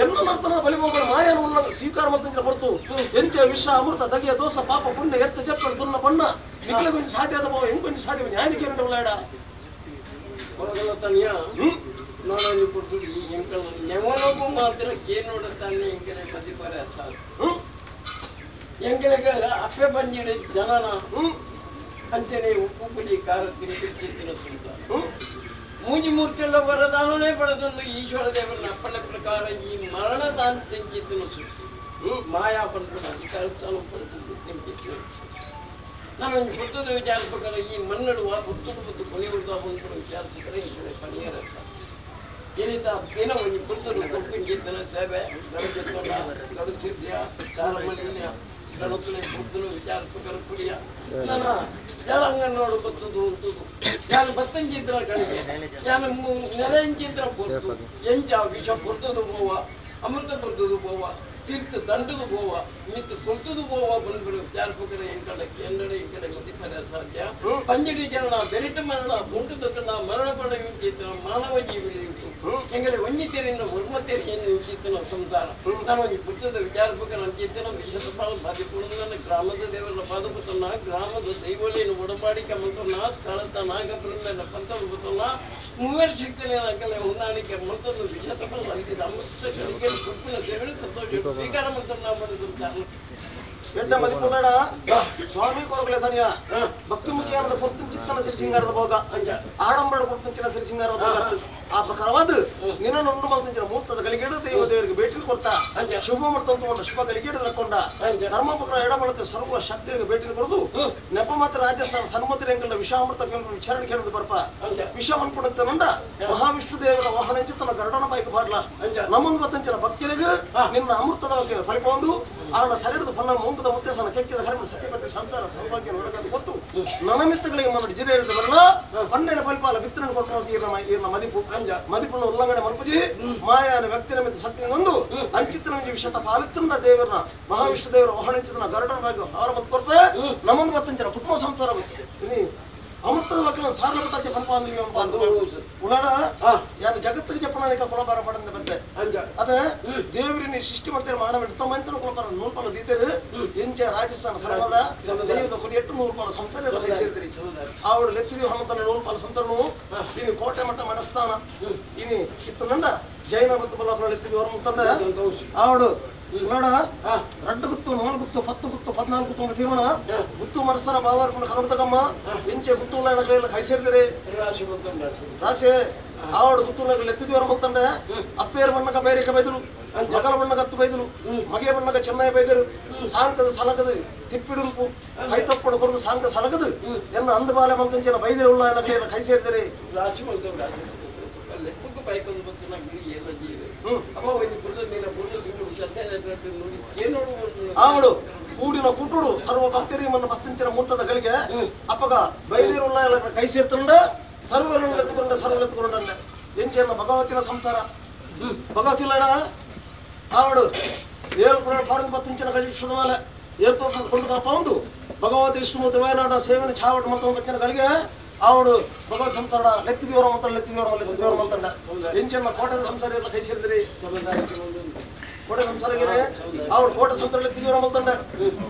ಎಲ್ಲ ನರ್ತನದ ಬಲಿಮೋಗಳ ಮಾಯನ ಉಲ್ಲ ಸ್ವೀಕಾರ ಮಾಡ್ತಿದ್ರ ಹೊರತು ಎಂಚ ವಿಷ ಅಮೃತ ದಗೆಯ ದೋಷ ಪಾಪ ಪುಣ್ಯ ಎತ್ತ ಜಪ್ಪ ದುನ್ನ ಬಣ್ಣ ನಿಖಲ ಕೊಂಚ ಸಾಧ್ಯ ಅದ ಎಂಕ ಕೊಂಚ ಸಾಧ್ಯ ಜ್ಞಾನಿಕೆ ಉಳ್ಳಾಡ ಹೊರಗಲ ತನಿಯ ನೋಡಲು ಕೊಡ್ತು ಈ ಎಂಕಲ್ ನೆವನೊಬ್ಬ ಮಾತ್ರ ಕೇ ನೋಡುತ್ತಾನೆ ಎಂಕಲೆ ಮದಿಪರೆ ಅಸಾದ ಎಂಕಲೆಗ ಅಪ್ಪೆ ಬಂದಿಡೆ ಜನನ ಅಂಚನೆ ಉಪ್ಪು ಪುಡಿ ಖಾರ ತಿರುಗಿನ ಸುಂಟ ಮೂಜಿ ಮೂರ್ತಿಯಲ್ಲ ವರದಾನನೇ ಪಡೆದೊಂದು ಈಶ್ವರ ದೇವರನ್ನ ಅಪ್ಪನ ಪ್ರಕಾರ ಈ ಮರಣದಾನ ತೆಂಚಿತ್ತಿನ ಸುಟ್ಟು ಮಾಯಾ ಪಂಥದ ಅಧಿಕಾರ ಸ್ಥಾನ ಪಂಥದ್ದು ತೆಂಚಿತ್ತಿನ ನಾವೊಂದು ಪುತ್ತದ ವಿಚಾರ ಪ್ರಕಾರ ಈ ಮನ್ನಡುವ ಪುತ್ತು ಕೊನೆಯುವುದ ಬಂದು ವಿಚಾರಿಸಿದರೆ ಈ ಕಡೆ ಪರಿಹಾರ ಏನಿತ ದಿನ ಒಂದು ಪುತ್ತರು ಕೊಪ್ಪಿನ ಸೇವೆ ಗಡುಚಿದ್ಯ ಸಾರಮಲಿನ್ಯ ಗಣಪನೆ ಬುದ್ಧನು ವಿಚಾರ ಪ್ರಕಾರ ಕುಡಿಯ ನಾನು ಯಾರಂಗನೋಡು ಬತ್ತದು ಅಂತದು ಯಾರು ಬತ್ತಂಚಿದ್ರ ಕಣಿಗೆ ಯಾರು ನೆಲೆಂಚಿದ್ರ ಪೊರ್ತು ಎಂಚ ವಿಷ ಪೊರ್ತದು ಬೋವ ಅಮೃತ ಪೊರ್ತದು ಬೋವ ತೀರ್ಥ ದಂಡದು ಬೋವ ಮಿತ್ತು ಸೊಲ್ತದು ಬೋವ ಬಂದ್ಬಿಡು ವಿಚಾರ ಪ್ರಕಾರ ಎಂಕಡಕ್ಕೆ ಎಂದಡೆ ಈ ಕಡೆ ಮದಿಪರ ಸಾಧ್ಯ ಪಂಜಡಿ ಜನ ಬೆರಿಟ ಮರಣ ಮುಂಟು ತಕ್ಕಂಡ ಮರಣ ಪಡೆಯುವ ಚಿತ್ರ ಮಾನವ ಜೀವಿ ಉಂಟು ಎಂಗಲೆ ಒಂಜಿತೇರಿನ ಉರ್ಮತೇರಿಯನ್ನು ಉಚಿತನ ಸಂಸಾರ ನಾನು ಈ ಪುಸ್ತಕದ ವಿಚಾರ ಪ್ರಕಾರ ಅಂಚಿತ್ತನ ವಿಶೇಷಪಾಲ ಬಾಧಿಕೊಂಡು ನನ್ನ ಗ್ರಾಮದ ದೇವರ ಪಾದಪುತನ ಗ್ರಾಮದ ದೈವಲಿಯನ್ನು ಒಡಂಬಾಡಿಕೆ ಮಂತ್ರನ ಸ್ಥಳದ ನಾಗಬೃಂದನ ಪಂಥನ ಮೂವರು ಶಕ್ತಿಯ ನಕಲೆ ಹೊಂದಾಣಿಕೆ ಮಂತ್ರದ್ದು ವಿಶೇಷಪಾಲ ಅಲ್ಲಿದ್ದ ಅಮೃತ ಕಲಿಕೆ ಕೊಟ್ಟಿನ ಸೇವನೆ ಸಂತೋಷ ಸ್ವೀಕಾರ ಮಂತ್ರ ನಾವು ಬರೆದಿರುತ್ತಾರೆ ಎಡ್ಡ ಮದಿಪುಲ್ಲಾಡ ಸ್ವಾಮಿ ಕೊರಗಲೆ ತನಿಯ ಭಕ್ತಿ ಮುಖಿಯಾನದ ಕೊರ್ತಿನ ಚಿತ್ತನ ಸಿರಿಸಿಂಗಾರದ ಭೋಗ ಆಡಂಬರ ಕೊರ್ತಿನ ಸಿರಿಸಿಂಗಾರದ ಭೋಗ ಆ ಪ್ರಕಾರವಾದ ನಿನ್ನ ಉಂಡು ಮಾಡ್ತಿಂಚಿನ ಮುಹೂರ್ತದ ಗಳಿಗೆಡು ದೇವರಿಗೆ ಭೇಟಿ ಕೊಡ್ತಾ ಶುಭ ಮುಹೂರ್ತ ತಗೊಂಡು ಶುಭ ಗಳಿಗೆಡು ತಕೊಂಡ ಧರ್ಮಪುರ ಎಡಬಳತ ಸರ್ವ ಶಕ್ತಿಗಳಿಗೆ ಭೇಟಿ ಕೊಡದು ನೆಪ ಮಾತ್ರ ರಾಜಸ್ಥಾನ ಸನ್ಮತಿ ರೇಂಕಲ್ನ ವಿಷಾಮೃತ ವಿಚಾರಣೆ ಕೇಳಿದ ಬರ್ಪ ವಿಷವನ್ನು ಕೊಡುತ್ತಾನಂಡ ಮಹಾವಿಷ್ಣು ದೇವರ ವಾಹನ ಚಿತ್ತನ ಗರುಡನ ಬೈಕ್ ಬಾಡ್ಲ ನಮ್ಮನ್ನು ಬತ್ತಂಚಿನ ಭಕ್ತರಿಗೆ ನಿನ್ನ ಅಮೃತದ ಬಗ್ಗೆ ಫಲಿಕೊಂಡು ಅವನ ಸರಿಡಿದ ಪನ್ನ ಮುಂಗದ ಮುತ್ತೇಸನ ಕೆಕ್ಕಿದ ಹರಿಮ ಸತ್ಯಪತಿ ಸಂತಾನ ಸೌಭಾಗ್ಯ ಒಳಗದು ಕೊಟ್ಟು ನನಮಿತ್ತಗಳಿಗೆ ಮಾಡಿ ಜಿರೆ ಹಿಡಿದು ಬರಲ್ಲ ಪನ್ನೆನ ಫಲಿಪಾಲ ಬಿತ್ತನೆ ಕೊಟ್ಟು ಈರ್ನ ಮದಿಪು ಮದಿಪುಣ್ಣ ಉಲ್ಲಂಘನೆ ಮಲ್ಪುಜಿ ಮಾಯಾನ ವ್ಯಕ್ತಿನ ಮಿತ್ರ ಸತ್ಯನೊಂದು ಅಂಚಿತ್ರ ವಿಷತ ಪಾಲಿತಂಡ ದೇವರನ್ನ ಮಹಾವಿಷ್ಣು ದೇವರ ವಾಹನಿಂಚಿತನ ಗರುಡನಾಗಿ ಅವರ ಮತ್ತು ಕೊಡ್ತೆ ನಮ್ಮನ್ನು ಬತ್ತಂಚಿನ ಕುಟುಂಬ ಸಂಸಾರ ಅಮೃತದ ಮಕ್ಕಳ ಸಾರಲ ಪಟ್ಟ ಪಂಪಾಂಗಲಿ ಉಳಾಡ ಯಾರು ಜಗತ್ತಿಗೆ ಜಪ್ಪನಾನಿಕ ಕುಲಬಾರ ಪಡೆದ ಬಂದೆ ಅದೇ ದೇವರಿನ ಸೃಷ್ಟಿ ಮಾಡ್ತಾರೆ ಮಾಡಬೇಕು ತಮ್ಮ ಅಂತ ಕುಲಬಾರ 100 ರೂಪಾಯಿ ದೀತರು ಎಂಚ ರಾಜಸ್ಥಾನ ಸರ್ವದ ದೇವರ ಕೊಡಿ 800 ರೂಪಾಯಿ ಸಂತಾರೆ ಸೇರ್ತೀರಿ ಅವಳು ಲೆತ್ತಿದೀವಿ ಹನುಮಂತನ 100 ರೂಪಾಯಿ ಸಂತರನು ಇನ್ನು ಕೋಟೆ ಮಟ್ಟ ಮಡಸ್ಥಾನ ಇನ್ನು ಇತ್ತು ನಂಡ ಜೈನ ಬುದ್ಧ ಬಲ್ಲ ಎತ್ತಿದೀವಿ ಅವ್ರ ಮುತ್ತಂಡ ಅವಳು ನೋಡ 2 ಗುತ್ತು 4 ಗುತ್ತು 10 ಗುತ್ತು 14 ಗುತ್ತು ತೀರ್ಮಾನ ಗುತ್ತು ಮರಸ್ಥಾನ ಬಾವಾರ್ಕೊಂಡು ಕನ್ನಡದಗಮ್ಮ ಎಂಚೆ ಗುತ್ತು ಕೈಯಲ್ಲಿ ಕೈ ಸೇರಿದಿರಿ ರಾಶಿ ಆವಡು ಪುತ್ತೂರ್ನಾಗ ಲೆತ್ತಿದ್ವರ ಮಲ್ತಂಡೆ ಅಪ್ಪೇರು ಬಣ್ಣಗ ಬೇರೆ ಬೈದಲು ಮಗಲ ಬಣ್ಣಗ ಹತ್ತು ಬೈದಲು ಮಗೆ ಬಣ್ಣಗ ಚೆನ್ನೈ ಬೈದರು ಸಾಂಕದ ಸಲಗದ ತಿಪ್ಪಿಡುಂಪು ಕೈ ತಪ್ಪಡು ಕೊರದು ಸಾಂಕ ಸಲಗದು ಎನ್ನ ಅಂದಬಾಲೆ ಮಂತಂಚಿನ ಬೈದರೆ ಉಳ್ಳ ಎನ್ನ ಕೈ ಸೇರಿದರೆ ರಾಶಿ ಮಾಡ್ತೇವೆ ಲೆಕ್ಕಕ್ಕೆ ಬೈಕೊಂದು ಬಂತು ನಮ್ಗೆ ಎಲ್ಲ ಜೀವ ಅಮ್ಮ ಒಂದು ಬುಡದ ನೋಡಿ ಏನು ಆವಡು ಕೂಡಿನ ಕುಟ್ಟುಡು ಸರ್ವ ಭಕ್ತರಿ ಮನ್ನ ಪತ್ತಂಚಿನ ಮೂರ್ತದ ಗಳಿಗೆ ಅಪ್ಪಗ ಬೈದಿರುಳ್ಳ ಕೈ ಸೇರ್ತಂಡ ಸರ್ವರನ್ನು ಎತ್ತುಕೊಂಡ ಸರ್ವಲೆತ್ತುಕೊಂಡ ಎಂಚಿನ ಭಗವತಿನ ಸಂಸಾರ ಭಗವತಿಲ್ಲಡ ಆವಡು ಏಳು ಪಾಡಿನ ಪತ್ತಂಚಿನ ಗಜ ಮೇಲೆ ಏಲ್ಪ ಕೊಂಡು ಪೌಂಡು ಭಗವತಿ ಇಷ್ಟಮೂರ್ತಿ ವಯನಾಡ ಸೇವನೆ ಚಾವಟ್ ಮಂತ ಬಚ್ಚಿನ ಗಳಿಗೆ ಆವಡು ಭಗವತ್ ಸಂಸಾರ ಲೆತ್ತಿದೇವರ ಮಂತಂಡ ಎಂಚಿನ ಕೋಟದ ಸಂಸಾರ ಎಲ್ಲ ಕೈ ಸೇರಿದ್ರಿ ಕೋಟೆ ಸಂಸಾರಗಿರಿ ಅವ್ರು ಕೋಟೆ ಸಂಸಾರ ಲೆತ್ತಿದೇವರ ಮಲ್ತಂಡ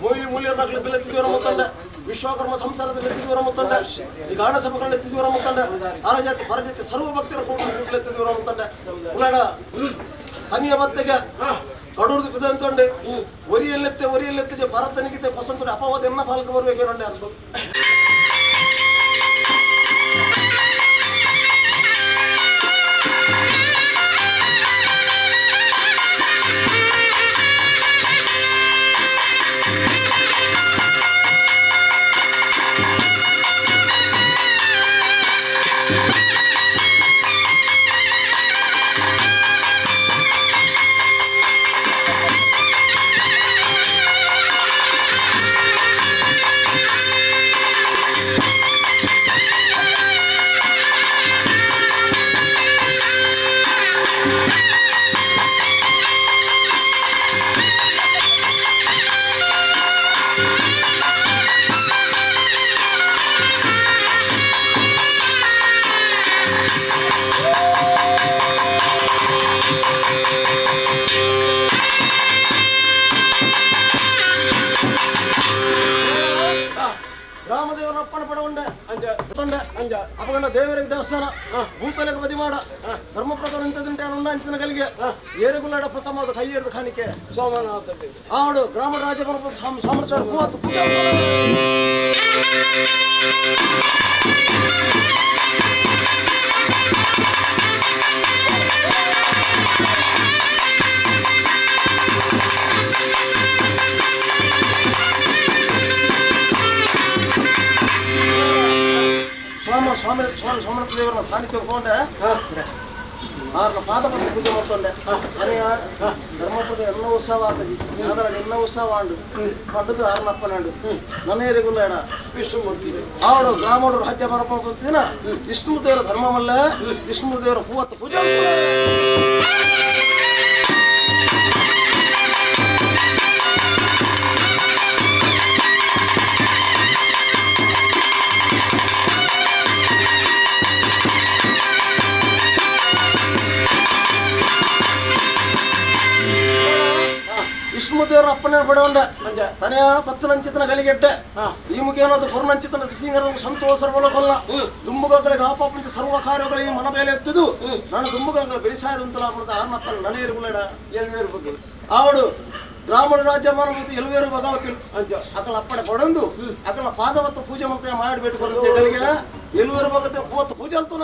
ಮೊಯ್ಲಿ ಮೂಲ್ಯರ್ನಾಗ ಲೆತ್ತಿದೇವರ ಮಲ್ತಂಡ ವಿಶ್ವಕರ್ಮ ಸಂಸಾರದ ಲೆತ್ತಿದೇವರ ಮಲ್ತಂಡ ಈ ಗಾಣ ಸಭೆಗಳ ಲೆತ್ತಿದೇವರ ಮಲ್ತಂಡ ಅರಜಾತಿ ಪರಜಾತಿ ಸರ್ವ ಭಕ್ತರ ಕೂಡ ಲೆತ್ತಿದೇವರ ಮಲ್ತಂಡ ಉಳ್ಳಾಡ ತನಿಯ ಬತ್ತೆಗೆ ಕಡೂರ್ದು ಬಿದಂತೊಂಡೆ ಒರಿಯಲ್ಲೆತ್ತೆ ಭರತನಿಗಿತೆ ಪಸಂತೊಂಡೆ ಅಪವಾದ ಎನ್ನ ಪಾಲಕ ಬರುವೇನೊಂಡೆ ಅಂತ ಅಪಗಂಡ ದೇವರಿಗೆ ದೇವಸ್ಥಾನ ಭೂತಲೆಗೆ ಬದಿ ಮಾಡ ಧರ್ಮ ಪ್ರಕಾರ ಇಂಥದಂತೆ ಅಂಚಿನ ಕಲಿಗೆ ಏರೆಗುಲಾಡ ಪ್ರಥಮವಾದ ಕೈ ಏರಿದ ಕಾಣಿಕೆ ಆಡು ಗ್ರಾಮ ರಾಜ ಸಾಮರ್ಥ್ಯ ಸೋಮನಾಥ ದೇವರನ್ನ ಸಾನ್ನಿಧ್ಯ ತಗೊಂಡೆ ಆರ್ನ ಪಾದಪತ್ರ ಪೂಜೆ ಮಾಡ್ಕೊಂಡೆ ಮನೆಯ ಧರ್ಮಪದ ಎನ್ನ ಉತ್ಸವ ಆತಗಿ ಅದರ ನಿನ್ನ ಉತ್ಸವ ಆಂಡು ಪಂಡದು ಆರ್ನಪ್ಪನಾಂಡು ನನ್ನೇರಿಗುಲ್ಲ ಎಡ ಆವಡು ಗ್ರಾಮೋಡು ರಾಜ್ಯ ಬರಪಂತಿನ ವಿಷ್ಣು ದೇವರ ಧರ್ಮವಲ್ಲ ವಿಷ್ಣು ದೇವರ ಪೂವತ್ತು ಪೂಜೆ ದೇವರ ಅಪ್ಪನೇ ಬಡವಂಡ ತನೆಯ ಪತ್ತನಂಚಿತನ ಗಲಿಗೆಟ್ಟೆ ಈ ಮುಖೇನದು ಪುರ್ನಂಚಿತನ ಸಿಂಗರ ಸಂತೋಷ ಕೊಲ್ಲ ದುಂಬುಗಳಿಗೆ ಆಪಾಪಂಚ ಸರ್ವ ಕಾರ್ಯಗಳಿಗೆ ಮನ ಬೇಲೆ ಎತ್ತಿದು ನಾನು ದುಂಬುಗಳ ಬೆರಿಸಾಯದಂತಲ ಆರ್ನಪ್ಪನ ನನಗೇರುಗುಲೇಡ ಆವಡು ಬ್ರಾಹ್ಮಣ ರಾಜ್ಯ ಮಾಡಬಹುದು ಎಲ್ವೇರು ಭಗವತಿ ಅಕಲ ಅಪ್ಪಣೆ ಪಡಂದು ಅಕಲ ಪಾದವತ್ತ ಪೂಜೆ ಮಂತ್ರ ಮಾಡಿಬಿಟ್ಟು ಬರುತ್ತೆ ಗಳಿಗೆ ಎಲ್ವೇರು ಭಗವತಿ ಪೂವತ್ತು ಪೂಜೆ ಅಂತನ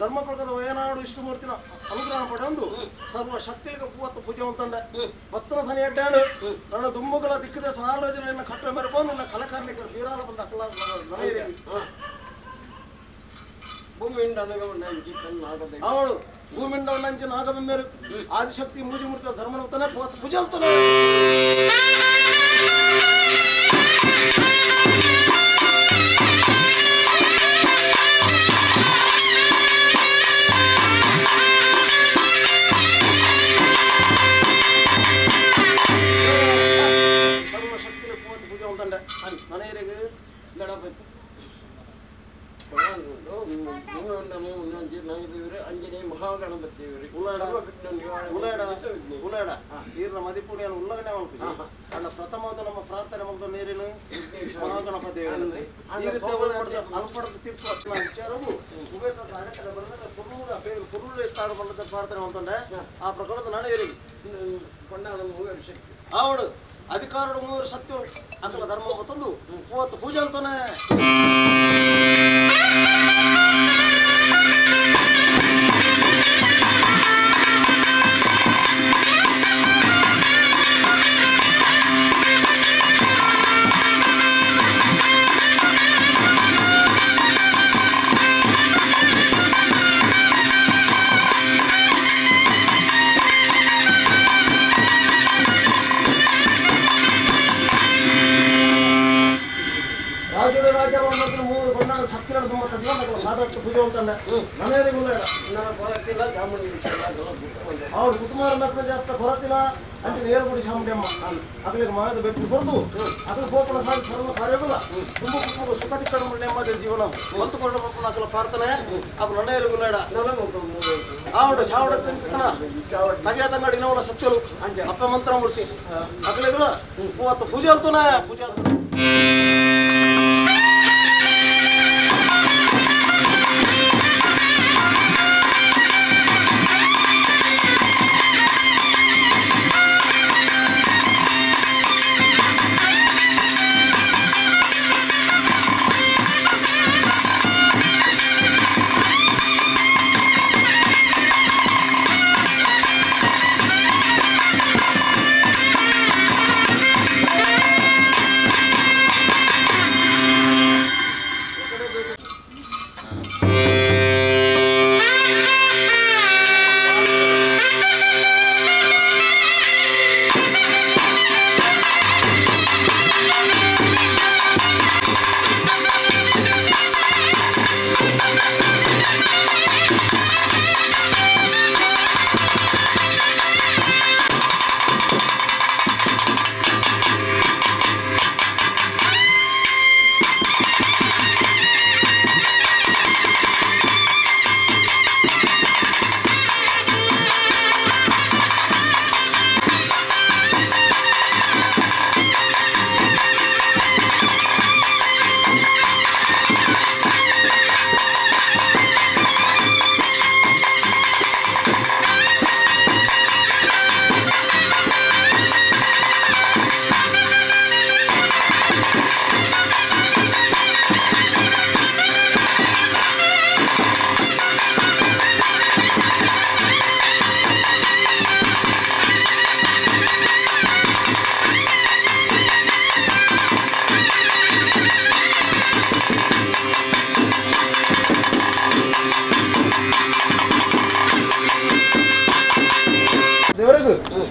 ಧರ್ಮಪ್ರಕದ ವಯನಾಡು ವಿಷ್ಣುಮೂರ್ತಿನ ಅನುಗ್ರಹ ಪಡೆದು ಸರ್ವ ಶಕ್ತಿಗಳಿಗೆ ಪೂವತ್ತು ಪೂಜೆ ಅಂತಂಡೆ ಭತ್ತನ ಸನಿ ಅಡ್ಡಾಡು ನನ್ನ ದುಂಬುಗಳ ದಿಕ್ಕದ ಸಾಲೋಜನೆಯನ್ನು ಕಟ್ಟೆ ಮೇಲೆ ಬಂದು ನನ್ನ ಕಲಾಕಾರನಿಕರು ಬೀರಾಲ ಬಂದ ಅಕಲ ಅವಳು ಭೂಮಿಂಡ ನಂಚಿ ನಾಗಬೆಮ್ಮೇರು ಆದಿಶಕ್ತಿ ಮೂಜಿಮೂರ್ತಿ ಧರ್ಮನ ಪೂವತ್ತು ಪೂಜೆ ಅಂತಾನೆ ಅಂಜನೇ ಮಹಾಗಣಪತಿ ಉಲಾಡ ಈರ್ನ ಮದಿಪುಣಿಯನ್ನು ಉಲ್ಲಂಘನೆ ಮಾಡ್ತೀವಿ ಅಲ್ಲ ಪ್ರಥಮವಾದ ನಮ್ಮ ಪ್ರಾರ್ಥನೆ ಮುಗಿದ ನೀರಿನ ಮಹಾಗಣಪತಿ ಈ ರೀತಿ ಅಲ್ಪಡದ ತೀರ್ಪು ವಿಚಾರವು ಪ್ರಾರ್ಥನೆ ಮಾಡ್ಕೊಂಡೆ ಆ ಪ್ರಕಾರದ ನಾಳೆ ಇರಿ ಆವಡು ಅಧಿಕಾರದ ಮೂವರು ಸತ್ಯಗಳು ಅಕಲ ಧರ್ಮ ಮತ್ತೊಂದು ಮೂವತ್ತು ಪೂಜೆ ಅಂತಾನೆ ಪೂಜೆ ಉಂಟಲ್ಲ ಅವ್ರು ಕುಟುಂಬ ಜಾಸ್ತಿ ಹೊರತಿಲ್ಲ ಅಂತ ನೇರ್ಗುಡಿ ಶಾಮುಂಡಿಯಮ್ಮ ಅದ್ರಲ್ಲಿ ಮಾಯದ ಬೆಟ್ಟು ಬರೆದು ಅದ್ರ ಗೋಪನ ಸಾರಿ ಸರ್ವ ಕಾರ್ಯವಿಲ್ಲ ತುಂಬ ಕುಟುಂಬ ಸುಖತಿ ಕಡಿಮೆ ನೆಮ್ಮದಿ ಜೀವನ ಒಂದು ಕೊಂಡು ಮಕ್ಕಳು ಅಕಲ ಪ್ರಾರ್ಥನೆ ಅವು ನನ್ನೇರಿಗುಲ್ಲಾಡ ಆವಡ ಶಾವಡ ತಿಂತಾನ ತಗಿಯ ತಂಗಡಿ ನೋಡ ಸತ್ಯರು ಅಪ್ಪ ಮಂತ್ರ ಮೂರ್ತಿ ಅಕಲಿಗಳ ಮೂವತ್ತು ಪೂಜೆ ಅಂತಾನೆ ಪೂಜೆ ಅಂತಾನೆ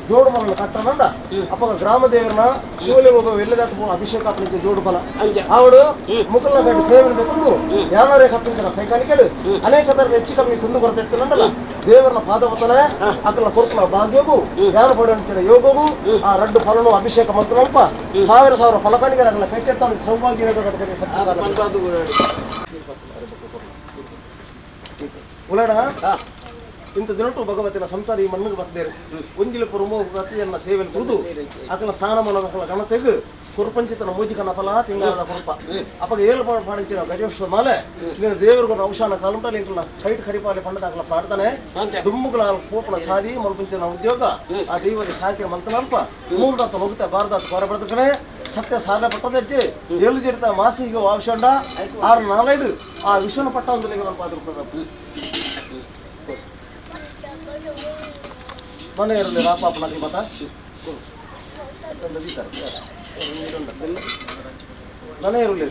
ಜೋಡು ಮರಳು ಕಟ್ಟನಂದ ಅಪ್ಪ ಗ್ರಾಮ ದೇವರನ್ನ ಶಿವಲಿಂಗ వెళ్ళేదాకా అభిషేక అప్పటి జోడు పల ఆవిడ ముక్కల గట్టి సేవలు ತಂದು ಯಾರೇ ಕಟ್ಟಿಂತರ ಕೈಕಾಣಿಕೆಗಳು ಅನೇಕ ತರದ ಹೆಚ್ಚು ಕಮ್ಮಿ ಕುಂದು ಬರ್ತಿತ್ತಲ್ಲ ದೇವರನ್ನ ಪಾದವತನೆ ಅಕಲ ಕೊರ್ಕಲ ಭಾಗ್ಯವು ಜ್ಞಾನ ಪಡೆಯುವಂತ ಯೋಗವು ಆ ರಡ್ಡು ಫಲನು ಅಭಿಷೇಕ ಮಂತ್ರನಪ್ಪ ಸಾವಿರ ಸಾವಿರ ಫಲಕಾಣಿಗೆ ಅಕಲ ಕೈಕೆತ್ತಾನ ಸೌಭಾಗ್ಯ ಉಲಾಡ ಇಂಥ ದಿನಟು ಭಗವತಿನ ಸಂತಾನ ಈ ಮಣ್ಣಿಗೆ ಬರ್ತಾರೆ ಒಂಜಿಲ ಪುರಮೋಗತಿಯನ್ನ ಸೇವೆಯಲ್ಲಿ ತುದು ಆತನ ಸ್ನಾನ ಮನಗಳ ಗಣತೆಗೆ ಕುರುಪಂಚಿತನ ಮೂಜಿಕನ ಫಲ ತಿಂಗಾರದ ಕುರುಪ ಅಪ್ಪಗೆ ಏಳು ಪಾಡಿಂಚಿನ ಗಜೇಶ್ವರ ಮಾಲೆ ನೀನು ದೇವರಿಗೂ ಔಷಾನ ಕಾಲುಂಟಲ್ಲಿ ಇಂಕಲ ಕೈಟ್ ಖರೀಪಾಲಿ ಪಂಡದಾಗಲ ಪ್ರಾರ್ಥನೆ ದುಮ್ಮುಗಳ ಪೂಪನ ಸಾದಿ ಮಲ್ಪಿಂಚಿನ ಉದ್ಯೋಗ ಆ ದೈವದ ಶಾಖೆ ಮಂತ್ರನಲ್ಪ ಮೂರ್ದಾತ ಹೋಗುತ್ತೆ ಭಾರತ ಹೊರಬರ್ತಕನೆ ಸತ್ಯ ಸಾಧನೆ ಪಟ್ಟದಜ್ಜಿ ಏಳು ಜಿಡ್ತ ಮಾಸಿಗೆ ಆವಶಂಡ 6-4 ಆ ವಿಶ್ವನ ಪಟ್ಟ ಒಂದು ಲಿಂಗ ಪಾತ್ರ ಮನೆ ಇರಲಿ ರಾಪಾಪನಾಗಿ ಮತ ಮನೆ ಇರಲಿ